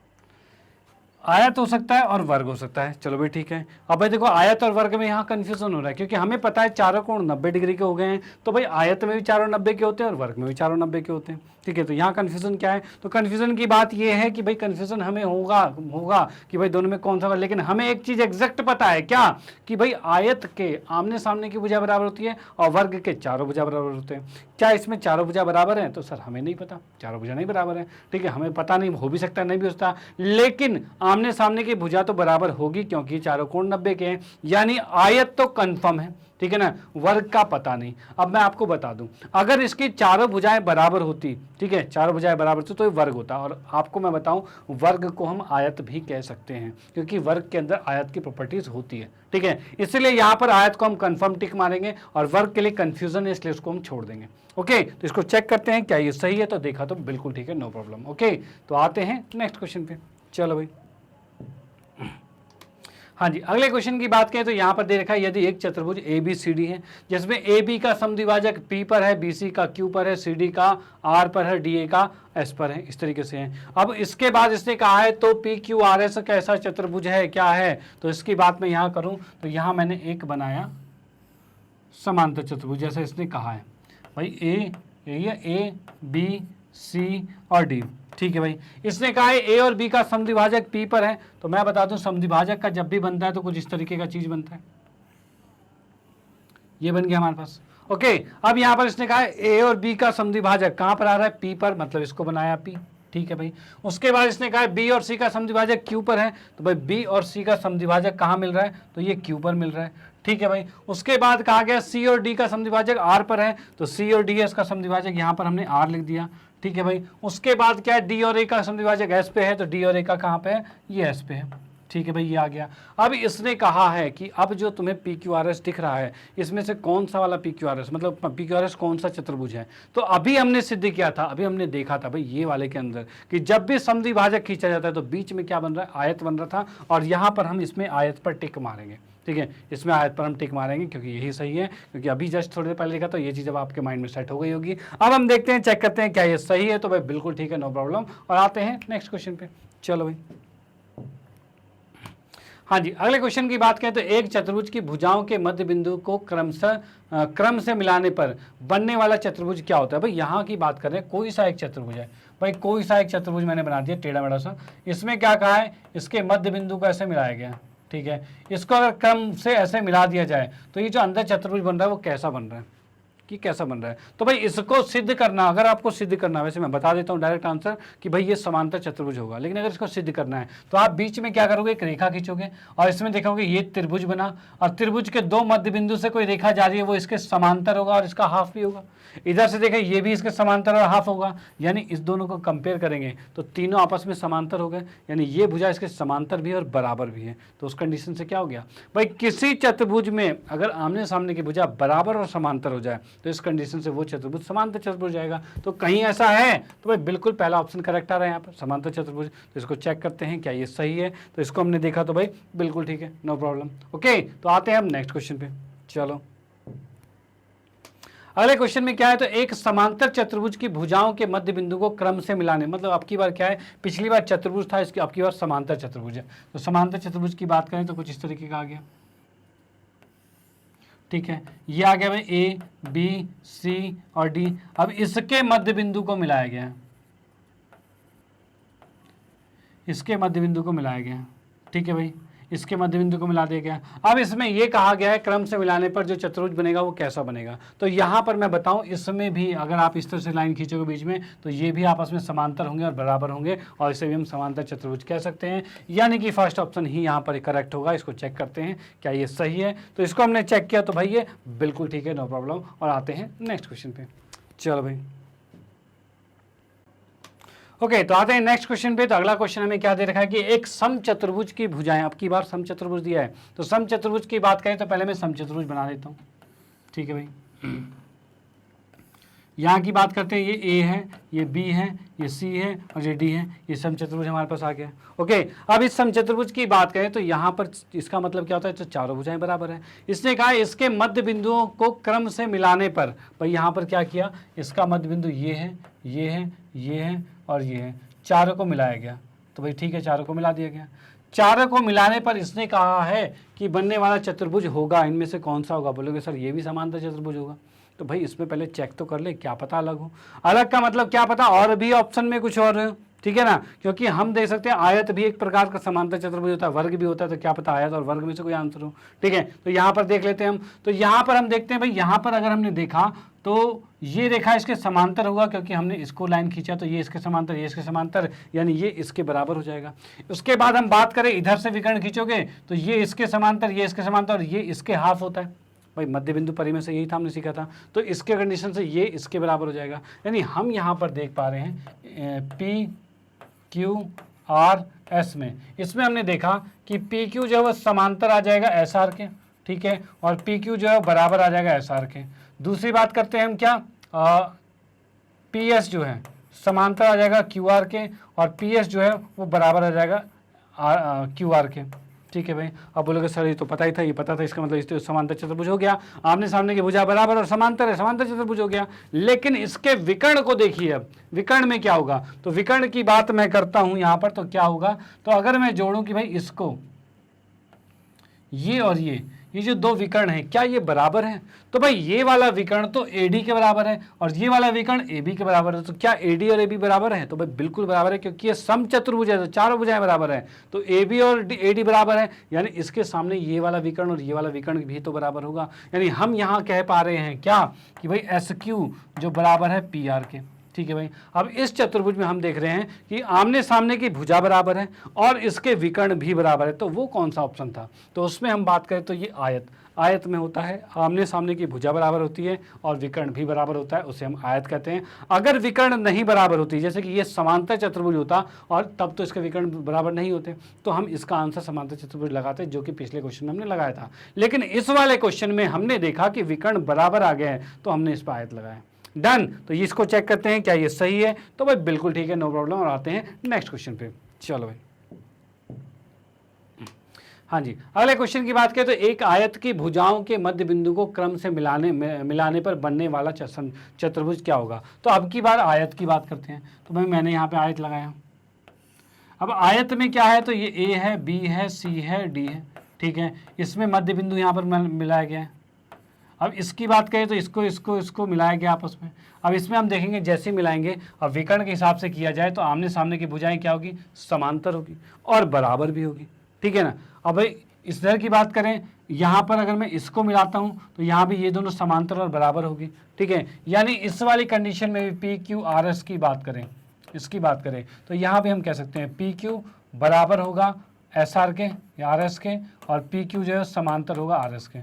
आयत हो सकता है और वर्ग हो सकता है। चलो भाई ठीक है। अब भाई देखो आयत और वर्ग में यहाँ कंफ्यूजन हो रहा है, क्योंकि हमें पता है चारों कोण 90 डिग्री के हो गए हैं, तो भाई आयत में भी चारों 90 के होते हैं और वर्ग में भी चारों 90 के होते हैं, ठीक है। तो यहाँ कंफ्यूजन क्या है, तो कंफ्यूजन की बात ये है कि भाई कंफ्यूजन हमें होगा कि भाई दोनों में कौन सा होगा, लेकिन हमें एक चीज एग्जैक्ट पता है क्या, कि भाई आयत के आमने सामने की भुजा बराबर होती है और वर्ग के चारों भुजा बराबर होते हैं। क्या इसमें चारों भुजा बराबर हैं, तो सर हमें नहीं पता, चारों भुजा नहीं बराबर है, ठीक है, हमें पता नहीं, हो भी सकता है नहीं भी हो सकता, लेकिन आमने सामने की भुजा तो बराबर होगी क्योंकि चारों कोण 90 के हैं। यानी आयत तो कंफर्म है, ठीक है ना, वर्ग का पता नहीं। अब मैं आपको बता दूं, अगर इसकी चारों भुजाएं बराबर होती, ठीक है, चारों भुजाएं बराबर थी तो ये वर्ग होता, और आपको मैं बताऊं वर्ग को हम आयत भी कह सकते हैं, क्योंकि वर्ग के अंदर आयत की प्रॉपर्टीज होती है, ठीक है। इसलिए यहां पर आयत को हम कंफर्म टिक मारेंगे और वर्ग के लिए कंफ्यूजन है इसलिए उसको हम छोड़ देंगे। ओके, तो इसको चेक करते हैं क्या ये सही है, तो देखा तो बिल्कुल ठीक है, नो प्रॉब्लम। ओके, तो आते हैं नेक्स्ट क्वेश्चन पे। चलो भाई, हाँ जी, अगले क्वेश्चन की बात करें तो यहाँ पर दे रखा है, यदि एक चतुर्भुज ABCD है जिसमें AB का समद्विभाजक P पर है, BC का Q पर है, CD का R पर है, DA का S पर है, इस तरीके से है। अब इसके बाद इसने कहा है तो PQRS कैसा चतुर्भुज है, क्या है, तो इसकी बात मैं यहाँ करूँ तो यहाँ मैंने एक बनाया समांतर चतुर्भुज, जैसा इसने कहा है भाई A B C और D, ठीक है भाई। इसने कहा है A और B का समद्विभाजक P पर है, तो मैं बता दूं समद्विभाजक का जब भी बनता है तो कुछ इस तरीके का चीज बनता है, ये बन गया हमारे पास। ओके, अब यहां पर इसने कहा है A और B का समद्विभाजक कहां पर आ रहा है, P पर, मतलब इसको बनाया P, ठीक है भाई। उसके बाद इसने कहा है B और C का समद्विभाजक Q पर है, तो भाई B और C का समद्विभाजक कहां मिल रहा है, तो ये Q पर मिल रहा है, ठीक है भाई। उसके बाद कहा गया C और D का समद्विभाजक R पर है, तो C और D का समद्विभाजक यहाँ पर हमने R लिख दिया, ठीक है भाई। उसके बाद क्या है, D और A का समद्विभाजक S पे है, तो D और A का कहाँ पे है, ये S पे है, ठीक है भाई, ये आ गया। अब इसने कहा है कि अब जो तुम्हें PQRS दिख रहा है इसमें से कौन सा वाला PQRS, मतलब PQRS कौन सा चतुर्भुज है। तो अभी हमने सिद्ध किया था, अभी हमने देखा था भाई ये वाले के अंदर कि जब भी समद्विभाजक खींचा जाता है तो बीच में क्या बन रहा है, आयत बन रहा था, और यहाँ पर हम इसमें आयत पर टिक मारेंगे, ठीक है, इसमें आयत पर हम टिक मारेंगे क्योंकि यही सही है, क्योंकि अभी जस्ट थोड़ी देर पहले देखा तो ये चीज़ अब आपके माइंड में सेट हो गई होगी। अब हम देखते हैं, चेक करते हैं क्या ये सही है, तो भाई बिल्कुल ठीक है, नो प्रॉब्लम। और आते हैं नेक्स्ट क्वेश्चन पे। चलो भाई, हाँ जी, अगले क्वेश्चन की बात करें तो एक चतुर्भुज की भुजाओं के मध्य बिंदु को क्रम से मिलाने पर बनने वाला चतुर्भुज क्या होता है। भाई यहाँ की बात करें, कोई सा एक चतुर्भुज है, भाई कोई सा एक चतुर्भुज मैंने बना दिया टेढ़ा मेढ़ा सा, इसमें क्या कहा है, इसके मध्य बिंदु को ऐसे मिलाया गया, ठीक है। इसको अगर क्रम से ऐसे मिला दिया जाए तो ये जो अंदर चतुर्भुज बन रहा है वो कैसा बन रहा है, कि कैसा बन रहा है। तो भाई इसको सिद्ध करना, अगर आपको सिद्ध करना, वैसे मैं बता देता हूँ डायरेक्ट आंसर कि भाई ये समांतर चतुर्भुज होगा, लेकिन अगर इसको सिद्ध करना है तो आप बीच में क्या करोगे, एक रेखा खींचोगे और इसमें देखोगे ये त्रिभुज बना, और त्रिभुज के दो मध्य बिंदु से कोई रेखा जा रही है वो इसके समांतर होगा और इसका हाफ भी होगा। इधर से देखें ये भी इसके समांतर और हाफ होगा, यानी इस दोनों को कंपेयर करेंगे तो तीनों आपस में समांतर हो गए, यानी ये भुजा इसके समांतर भी है और बराबर भी है। तो उस कंडीशन से क्या हो गया भाई, किसी चतुर्भुज में अगर आमने सामने की भुजा बराबर और समांतर हो जाए तो इस कंडीशन से वो चतुर्भुज समांतर चतुर्भुज जाएगा। तो कहीं ऐसा है तो भाई बिल्कुल पहला ऑप्शन करेक्ट आ रहा है यहाँ पर समांतर चतुर्भुज। तो इसको चेक करते हैं क्या ये सही है, तो इसको हमने देखा तो भाई बिल्कुल ठीक है, नो प्रॉब्लम। ओके, तो आते हैं हम नेक्स्ट क्वेश्चन पे। चलो अगले क्वेश्चन में क्या है, तो एक समांतर चतुर्भुज की भुजाओं के मध्य बिंदु को क्रम से मिलाने, मतलब आपकी बार क्या है, पिछली बार चतुर्भुज था, इसकी आपकी बार समांतर चतुर्भुज है। तो समांतर चतुर्भुज की बात करें तो कुछ इस तरीके का आ गया, ठीक है, ये आ गया भाई ए बी सी और डी। अब इसके मध्य बिंदु को मिलाया गया है, इसके मध्य बिंदु को मिलाया गया है, ठीक है भाई, इसके मध्य बिंदु को मिला दिया गया। अब इसमें यह कहा गया है क्रम से मिलाने पर जो चतुर्भुज बनेगा वो कैसा बनेगा। तो यहाँ पर मैं बताऊं, इसमें भी अगर आप इस तरह से लाइन खींचोगे बीच में तो ये भी आपस में समांतर होंगे और बराबर होंगे, और इसे भी हम समांतर चतुर्भुज कह सकते हैं। यानी कि फर्स्ट ऑप्शन ही यहाँ पर करेक्ट होगा। इसको चेक करते हैं क्या ये सही है। तो इसको हमने चेक किया तो भाई ये बिल्कुल ठीक है, नो प्रॉब्लम। और आते हैं नेक्स्ट क्वेश्चन पे। चलो भाई ओके, तो आते हैं नेक्स्ट क्वेश्चन पे। तो अगला क्वेश्चन हमें क्या दे रखा है कि एक समचतुर्भुज की भुजाएं, अब की बार समचतुर्भुज दिया है। तो समचतुर्भुज की बात करें तो पहले मैं समचतुर्भुज बना देता हूँ, ठीक है भाई। यहाँ की बात करते हैं, ये ए है, ये बी है, ये सी है और ये डी है। ये समचतुर्भुज हमारे पास आ गया। ओके, अब इस समचतुर्भुज की बात करें तो यहाँ पर इसका मतलब क्या होता है, तो चारों भुजाएं बराबर है। इसने कहा इसके मध्य बिंदुओं को क्रम से मिलाने पर, भाई यहाँ पर क्या किया, इसका मध्य बिंदु ये है, ये है, ये है और ये है, चारों को मिलाया गया। तो भाई ठीक है, चारों को मिला दिया गया। चारों को मिलाने पर इसने कहा है कि बनने वाला चतुर्भुज होगा, इनमें से कौन सा होगा। बोलोगे सर ये भी समांतर चतुर्भुज होगा। तो भाई इसमें पहले चेक तो कर ले, क्या पता अलग हो। अलग का मतलब क्या पता और भी ऑप्शन में कुछ और हो, ठीक है ना। क्योंकि हम देख सकते हैं आयत भी एक प्रकार का समांतर चतुर्भुज होता है, वर्ग भी होता है, तो क्या पता आयत और वर्ग में से कोई आंसर हो, ठीक है। तो यहाँ पर देख लेते हैं हम। तो यहाँ पर हम देखते हैं भाई, यहाँ पर अगर हमने देखा तो ये रेखा इसके समांतर होगा, क्योंकि हमने इसको लाइन खींचा तो ये इसके समांतर, ये इसके समांतर, यानी ये इसके बराबर हो जाएगा। उसके बाद हम बात करें, इधर से विकर्ण खींचोगे तो ये इसके समांतर, ये इसके समांतर और ये इसके हाफ होता है। भाई मध्य बिंदु परिमेय से यही था, हमने सीखा था। तो इसके कंडीशन से ये इसके बराबर हो जाएगा। यानी हम यहाँ पर देख पा रहे हैं पी क्यू आर एस में, इसमें हमने देखा कि पी क्यू जो है वो समांतर आ जाएगा एस आर के, ठीक है, और पी क्यू जो है बराबर आ जाएगा एस आर के। दूसरी बात करते हैं हम क्या, पी एस जो है समांतर आ जाएगा क्यू आर के, और पी एस जो है वो बराबर आ जाएगा क्यू आर के, ठीक है भाई। अब बोलोगे सर ये तो पता ही था, ये पता था, इसका मतलब इस समांतर चतुर्भुज हो गया, आमने सामने की भुजा बराबर और समांतर है, समांतर चतुर्भुज हो गया। लेकिन इसके विकर्ण को देखिए, अब विकर्ण में क्या होगा। तो विकर्ण की बात मैं करता हूं यहां पर, तो क्या होगा, तो अगर मैं जोड़ूं कि भाई इसको, ये और ये जो दो विकर्ण हैं क्या ये बराबर हैं, तो भाई ये वाला विकर्ण तो AD के बराबर है और ये वाला विकर्ण AB के बराबर है। तो क्या AD और AB बराबर है, तो भाई बिल्कुल बराबर है, क्योंकि ये समचतुर्भुज है तो चारों भुजाएं बराबर है। तो AB और AD बराबर है, यानी इसके सामने ये वाला विकर्ण और ये वाला विकर्ण भी तो बराबर होगा। यानी हम यहाँ कह पा रहे हैं क्या कि भाई SQ जो बराबर है PR के, ठीक है भाई। अब इस चतुर्भुज में हम देख रहे हैं कि आमने सामने की भुजा बराबर है और इसके विकर्ण भी बराबर है, तो वो कौन सा ऑप्शन था। तो उसमें हम बात करें तो ये आयत में होता है, आमने सामने की भुजा बराबर होती है और विकर्ण भी बराबर होता है, उसे हम आयत कहते हैं। अगर विकर्ण नहीं बराबर होती, जैसे कि ये समांतर चतुर्भुज होता और तब तो इसके विकर्ण बराबर नहीं होते, तो हम इसका आंसर समांतर चतुर्भुज लगाते, जो कि पिछले क्वेश्चन में हमने लगाया था। लेकिन इस वाले क्वेश्चन में हमने देखा कि विकर्ण बराबर आ गए हैं, तो हमने इस पर आयत लगाया। डन। तो इसको चेक करते हैं क्या ये सही है, तो भाई बिल्कुल ठीक है, नो प्रॉब्लम। और आते हैं नेक्स्ट क्वेश्चन पे। चलो भाई, हाँ जी, अगले क्वेश्चन की बात करें तो एक आयत की भुजाओं के मध्य बिंदु को क्रम से मिलाने पर बनने वाला चतुर्भुज क्या होगा। तो अब की बार आयत की बात करते हैं। तो भाई मैंने यहाँ पे आयत लगाया। अब आयत में क्या है, तो ये A है, B है, C है, D है, ठीक है। इसमें मध्य बिंदु यहाँ पर मिलाया गया है। अब इसकी बात करें तो इसको मिलाया गया आपस में। अब इसमें हम देखेंगे जैसे मिलाएंगे, अब विकर्ण के हिसाब से किया जाए तो आमने सामने की भुजाएं क्या होगी, समांतर होगी और बराबर भी होगी, ठीक है ना। अब भाई इस तरह की बात करें, यहाँ पर अगर मैं इसको मिलाता हूँ तो यहाँ भी ये दोनों समांतर और बराबर होगी, ठीक है। यानी इस वाली कंडीशन में भी PQRS की बात करें, इसकी बात करें तो यहाँ भी हम कह सकते हैं PQ बराबर होगा SR के या RS के, और PQ जो है समांतर होगा RS के,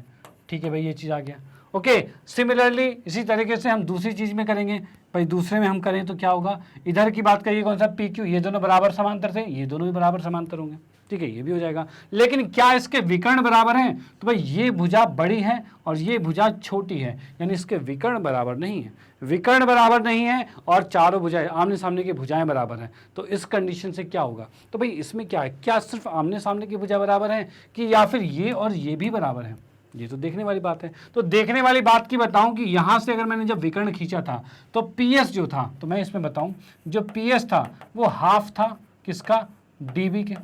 ठीक है भाई, ये चीज़ आ गया। ओके, सिमिलरली इसी तरीके से हम दूसरी चीज में करेंगे। भाई दूसरे में हम करें तो क्या होगा, इधर की बात करिए कौन सा पी क्यू, ये दोनों बराबर समांतर थे, ये दोनों भी बराबर समांतर होंगे, ठीक है, ये भी हो जाएगा। लेकिन क्या इसके विकर्ण बराबर हैं, तो भाई ये भुजा बड़ी है और ये भुजा छोटी है, यानी इसके विकर्ण बराबर नहीं है, विकर्ण बराबर नहीं है और चारों भुजाएं आमने सामने की भुजाएं बराबर हैं। तो इस कंडीशन से क्या होगा, तो भाई इसमें क्या है, क्या सिर्फ आमने सामने की भुजा बराबर है कि या फिर ये और ये भी बराबर है, ये तो देखने वाली बात है। तो देखने वाली बात की बताऊं कि यहां से अगर मैंने जब विकर्ण खींचा था तो पीएस जो था, तो मैं इसमें बताऊं जो पीएस था वो हाफ था किसका, डीबी के।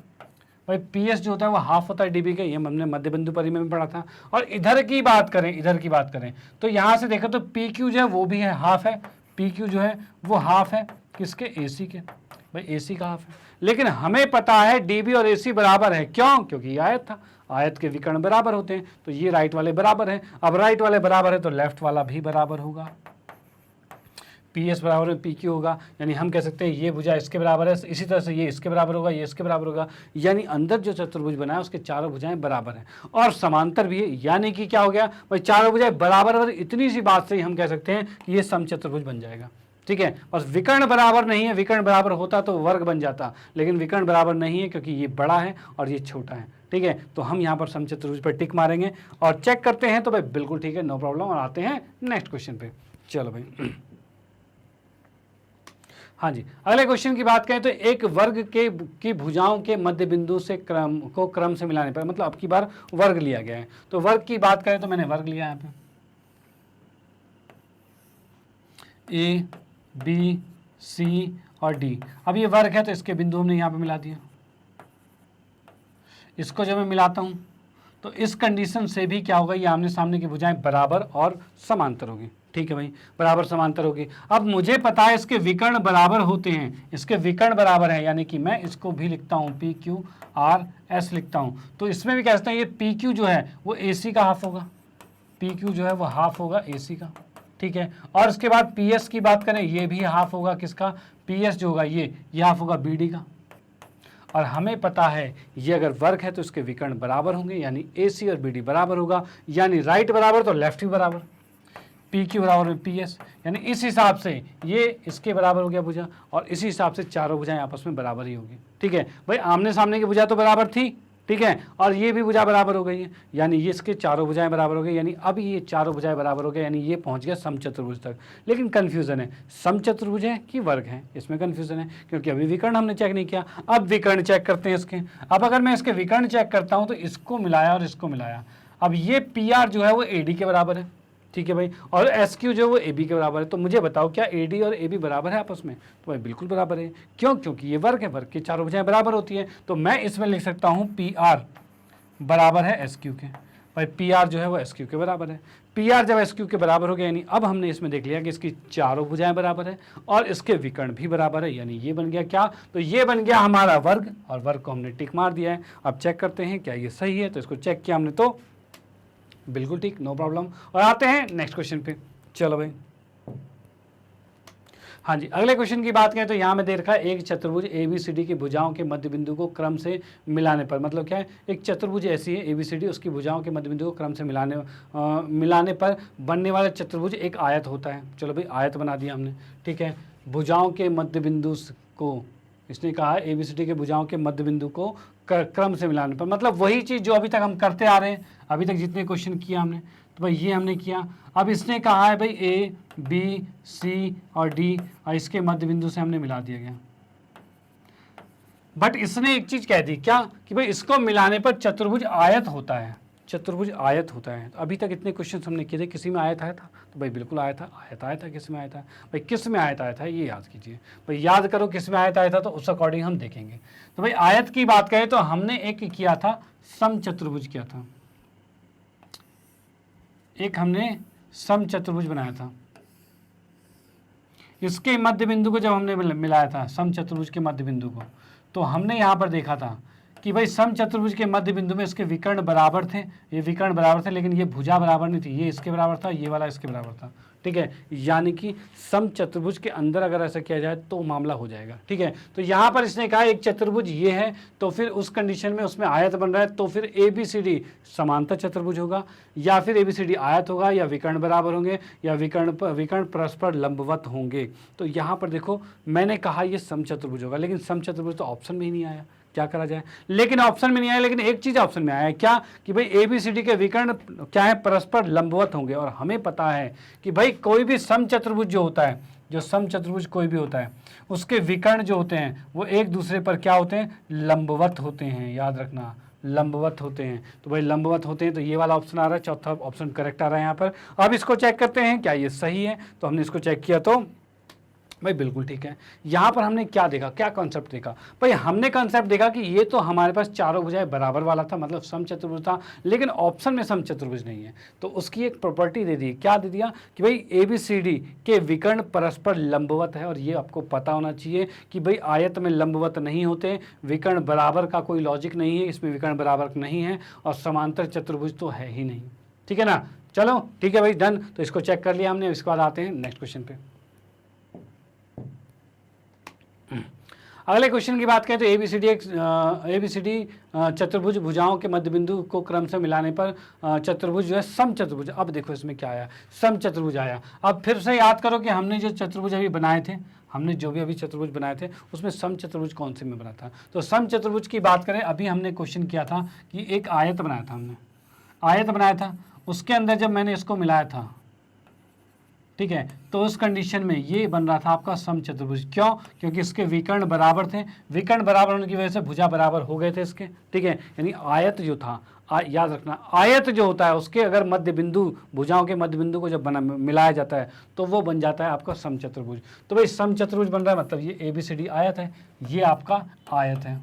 भाई पीएस जो होता है वो हाफ होता है डीबी के, ये हमने मध्य बिंदु परिमेय में पढ़ा था। और इधर की बात करें, इधर की बात करें तो यहां से देखो तो पी क्यू जो है वो भी है हाफ है, पी क्यू जो है वो हाफ है किसके, एसी के, भाई एसी का हाफ है। लेकिन हमें पता है डीबी और एसी बराबर है, क्यों, क्योंकि ये आयत था, आयत के विकर्ण बराबर होते हैं, तो ये राइट वाले बराबर हैं। अब राइट वाले बराबर है तो लेफ्ट वाला भी बराबर होगा, पी एस बराबर में पी क्यू होगा, यानी हम कह सकते हैं ये भुजा इसके बराबर है, इसी तरह से ये इसके बराबर होगा, ये इसके बराबर होगा, यानी अंदर जो चतुर्भुज बना है उसके चारों भुजाएं बराबर हैं और समांतर भी है। यानी कि क्या हो गया भाई, चारों भुजाएं बराबर, और इतनी सी बात से ही हम कह सकते हैं कि ये समचतुर्भुज बन जाएगा, ठीक है। बस विकर्ण बराबर नहीं है, विकर्ण बराबर होता तो वर्ग बन जाता, लेकिन विकर्ण बराबर नहीं है क्योंकि ये बड़ा है और ये छोटा है, ठीक है। तो हम यहाँ पर समचतुर्भुज पर टिक मारेंगे और चेक करते हैं, तो भाई बिल्कुल ठीक है, नो प्रॉब्लम। और आते हैं नेक्स्ट क्वेश्चन पे, चलो भाई। हाँ जी, अगले क्वेश्चन की बात करें तो एक वर्ग की भुजाओं के मध्य बिंदु से क्रम से मिलाने पर, मतलब अब की बार वर्ग लिया गया है, तो वर्ग की बात करें तो मैंने वर्ग लिया यहाँ पे ए बी सी और डी। अब ये वर्ग है तो इसके बिंदु हमने यहाँ पे मिला दिया, इसको जब मैं मिलाता हूँ तो इस कंडीशन से भी क्या होगा, ये आमने सामने की भुजाएं बराबर और समांतर होगी, ठीक है भाई, बराबर समांतर होगी। अब मुझे पता है इसके विकर्ण बराबर होते हैं, इसके विकर्ण बराबर है, यानी कि मैं इसको भी लिखता हूँ पी क्यू आर एस लिखता हूँ, तो इसमें भी कह सकते हैं ये पी क्यू जो है वो ए सी का हाफ होगा, पी क्यू जो है वो हाफ होगा ए सी का, ठीक है। और इसके बाद पी एस की बात करें, ये भी हाफ होगा किसका, पी एस जो होगा ये हाफ होगा बी डी का। और हमें पता है ये अगर वर्ग है तो इसके विकर्ण बराबर होंगे, यानी ए सी और बी डी बराबर होगा, यानी राइट बराबर तो लेफ्ट भी बराबर, पी क्यू बराबर में पी एस, यानी इस हिसाब से ये इसके बराबर हो गया भुजा, और इसी हिसाब से चारों भुजाएं आपस में बराबर ही होगी, ठीक है भाई। आमने सामने की भुजा तो बराबर थी, ठीक है, और ये भी भुजा बराबर हो गई है, यानी ये इसके चारों भुजाएं बराबर हो गई, यानी अब ये चारों भुजाएं बराबर हो गए, यानी ये पहुंच गया समचतुर्भुज तक। लेकिन कंफ्यूजन है, समचतुर्भुज है कि वर्ग है, इसमें कंफ्यूजन है, क्योंकि अभी विकर्ण हमने चेक नहीं किया। अब विकर्ण चेक करते हैं इसके। अब अगर मैं इसके विकर्ण चेक करता हूं तो इसको मिलाया और इसको मिलाया, अब ये पी आर जो है वो ए डी के बराबर है, ठीक है भाई, और एस क्यू जो वो ए बी के बराबर है। तो मुझे बताओ क्या ए डी और ए बी बराबर है आपस में, तो भाई बिल्कुल बराबर है, क्यों, क्योंकि ये वर्ग है, वर्ग की चारों भुजाएं बराबर होती है। तो मैं इसमें लिख सकता हूँ पी आर बराबर है एस क्यू के, भाई पी आर जो है वो एस क्यू के बराबर है। पी आर जब एस क्यू के बराबर हो गया, यानी अब हमने इसमें देख लिया कि इसकी चारों भुजाएं बराबर है और इसके विकर्ण भी बराबर है, यानी ये बन गया क्या, तो ये बन गया हमारा वर्ग, और वर्ग को हमने टिक मार दिया है। अब चेक करते हैं क्या ये सही है, तो इसको चेक किया हमने तो बिल्कुल ठीक, नो प्रॉब्लम। और आते हैं नेक्स्ट क्वेश्चन पे, चलो भाई। हाँ जी, अगले क्वेश्चन की बात करें तो यहाँ में दे रखा है एक चतुर्भुज ए बी सी डी की भुजाओं के मध्य बिंदु को क्रम से मिलाने पर, मतलब क्या है, एक चतुर्भुज ऐसी है ए बी सी डी, उसकी भुजाओं के मध्य बिंदु को क्रम से मिलाने पर बनने वाला चतुर्भुज एक आयत होता है। चलो भाई आयत बना दिया हमने, ठीक है। भुजाओं के मध्य बिंदु को, इसने कहा है ए बी सी डी के भुजाओं के मध्य बिंदु को क्रम से मिलाने पर, मतलब वही चीज़ जो अभी तक हम करते आ रहे हैं, अभी तक जितने क्वेश्चन किया हमने, तो भाई ये हमने किया। अब इसने कहा है भाई ए बी सी और डी, और इसके मध्य बिंदु से हमने मिला दिया गया। बट इसने एक चीज कह दी क्या, कि भाई इसको मिलाने पर चतुर्भुज आयत होता है, चतुर्भुज आयत होता है। तो अभी तक इतने क्वेश्चन हमने किए थे, किसी में आयत आया था, तो भाई बिल्कुल आया था, आयत आया था, किस में आया था भाई, किस में आयत आया था ये याद कीजिए भाई, याद करो किस में आयत आया था, तो उस अकॉर्डिंग हम देखेंगे। तो भाई आयत की बात करें तो हमने एक किया था समचतुर्भुज किया था, एक हमने समचतुर्भुज बनाया था। इसके मध्य बिंदु को जब हमने मिलाया था समचतुर्भुज के मध्य बिंदु को, तो हमने यहाँ पर देखा था कि भाई सम चतुर्भुज के मध्य बिंदु में इसके विकर्ण बराबर थे, ये विकर्ण बराबर थे, लेकिन ये भुजा बराबर नहीं थी, ये इसके बराबर था, ये वाला इसके बराबर था, ठीक है। यानी कि सम चतुर्भुज के अंदर अगर ऐसा किया जाए तो मामला हो जाएगा, ठीक है। तो यहाँ पर इसने कहा एक चतुर्भुज ये है, तो फिर उस कंडीशन में उसमें आयत बन रहा है, तो फिर ABCD समांतर चतुर्भुज होगा, या फिर ABCD आयत होगा, या विकर्ण बराबर होंगे, या विकर्ण परस्पर लंबवत होंगे। तो यहाँ पर देखो मैंने कहा ये सम चतुर्भुज होगा, लेकिन सम चतुर्भुज तो ऑप्शन में ही नहीं आया, क्या करा जाए। लेकिन ऑप्शन में नहीं आया, लेकिन एक चीज ऑप्शन में आया है, क्या कि भाई ABCD के विकर्ण क्या है, परस्पर लंबवत होंगे। और हमें पता है कि भाई कोई भी सम चतुर्भुज जो होता है, जो सम चतुर्भुज कोई भी होता है, उसके विकर्ण जो होते हैं वो एक दूसरे पर क्या होते हैं, लंबवत होते हैं, याद रखना, लंबवत होते हैं। तो भाई लंबवत होते हैं, तो ये वाला ऑप्शन आ रहा है, चौथा ऑप्शन करेक्ट आ रहा है यहाँ पर। अब इसको चेक करते हैं क्या ये सही है, तो हमने इसको चेक किया तो भाई बिल्कुल ठीक है। यहाँ पर हमने क्या देखा, क्या कॉन्सेप्ट देखा भाई, हमने कॉन्सेप्ट देखा कि ये तो हमारे पास चारों भुजाएं बराबर वाला था, मतलब सम चतुर्भुज था, लेकिन ऑप्शन में सम चतुर्भुज नहीं है। तो उसकी एक प्रॉपर्टी दे दी, क्या दे दिया कि भाई ABCD के विकर्ण परस्पर लंबवत है। और ये आपको पता होना चाहिए कि भाई आयत में लंबवत नहीं होते, विकर्ण बराबर का कोई लॉजिक नहीं है, इसमें विकर्ण बराबर नहीं है, और समांतर चतुर्भुज तो है ही नहीं, ठीक है ना। चलो ठीक है भाई, डन। तो इसको चेक कर लिया हमने, इसके बाद आते हैं नेक्स्ट क्वेश्चन पे। अगले क्वेश्चन की बात करें तो ABCD चतुर्भुज भुजाओं के मध्य बिंदु को क्रम से मिलाने पर चतुर्भुज जो है सम चतुर्भुज। अब देखो इसमें क्या आया, सम चतुर्भुज आया। अब फिर से याद करो कि हमने जो चतुर्भुज अभी बनाए थे, हमने जो भी अभी चतुर्भुज बनाए थे उसमें सम चतुर्भुज कौन से में बना था। तो सम चतुर्भुज की बात करें, अभी हमने क्वेश्चन किया था कि एक आयत बनाया था, हमने आयत बनाया था, उसके अंदर जब मैंने इसको मिलाया था, ठीक है, तो उस कंडीशन में ये बन रहा था आपका सम चतुर्भुज। क्यों? क्योंकि इसके विकर्ण बराबर थे, विकर्ण बराबर होने की वजह से भुजा बराबर हो गए थे इसके, ठीक है। यानी आयत जो था, याद रखना, आयत जो होता है उसके अगर मध्य बिंदु, भुजाओं के मध्य बिंदु को जब मिलाया जाता है तो वो बन जाता है आपका सम चतुर्भुज। तो भाई सम चतुर्भुज बन रहा है, मतलब ये ABCD आयत है, ये आपका आयत है।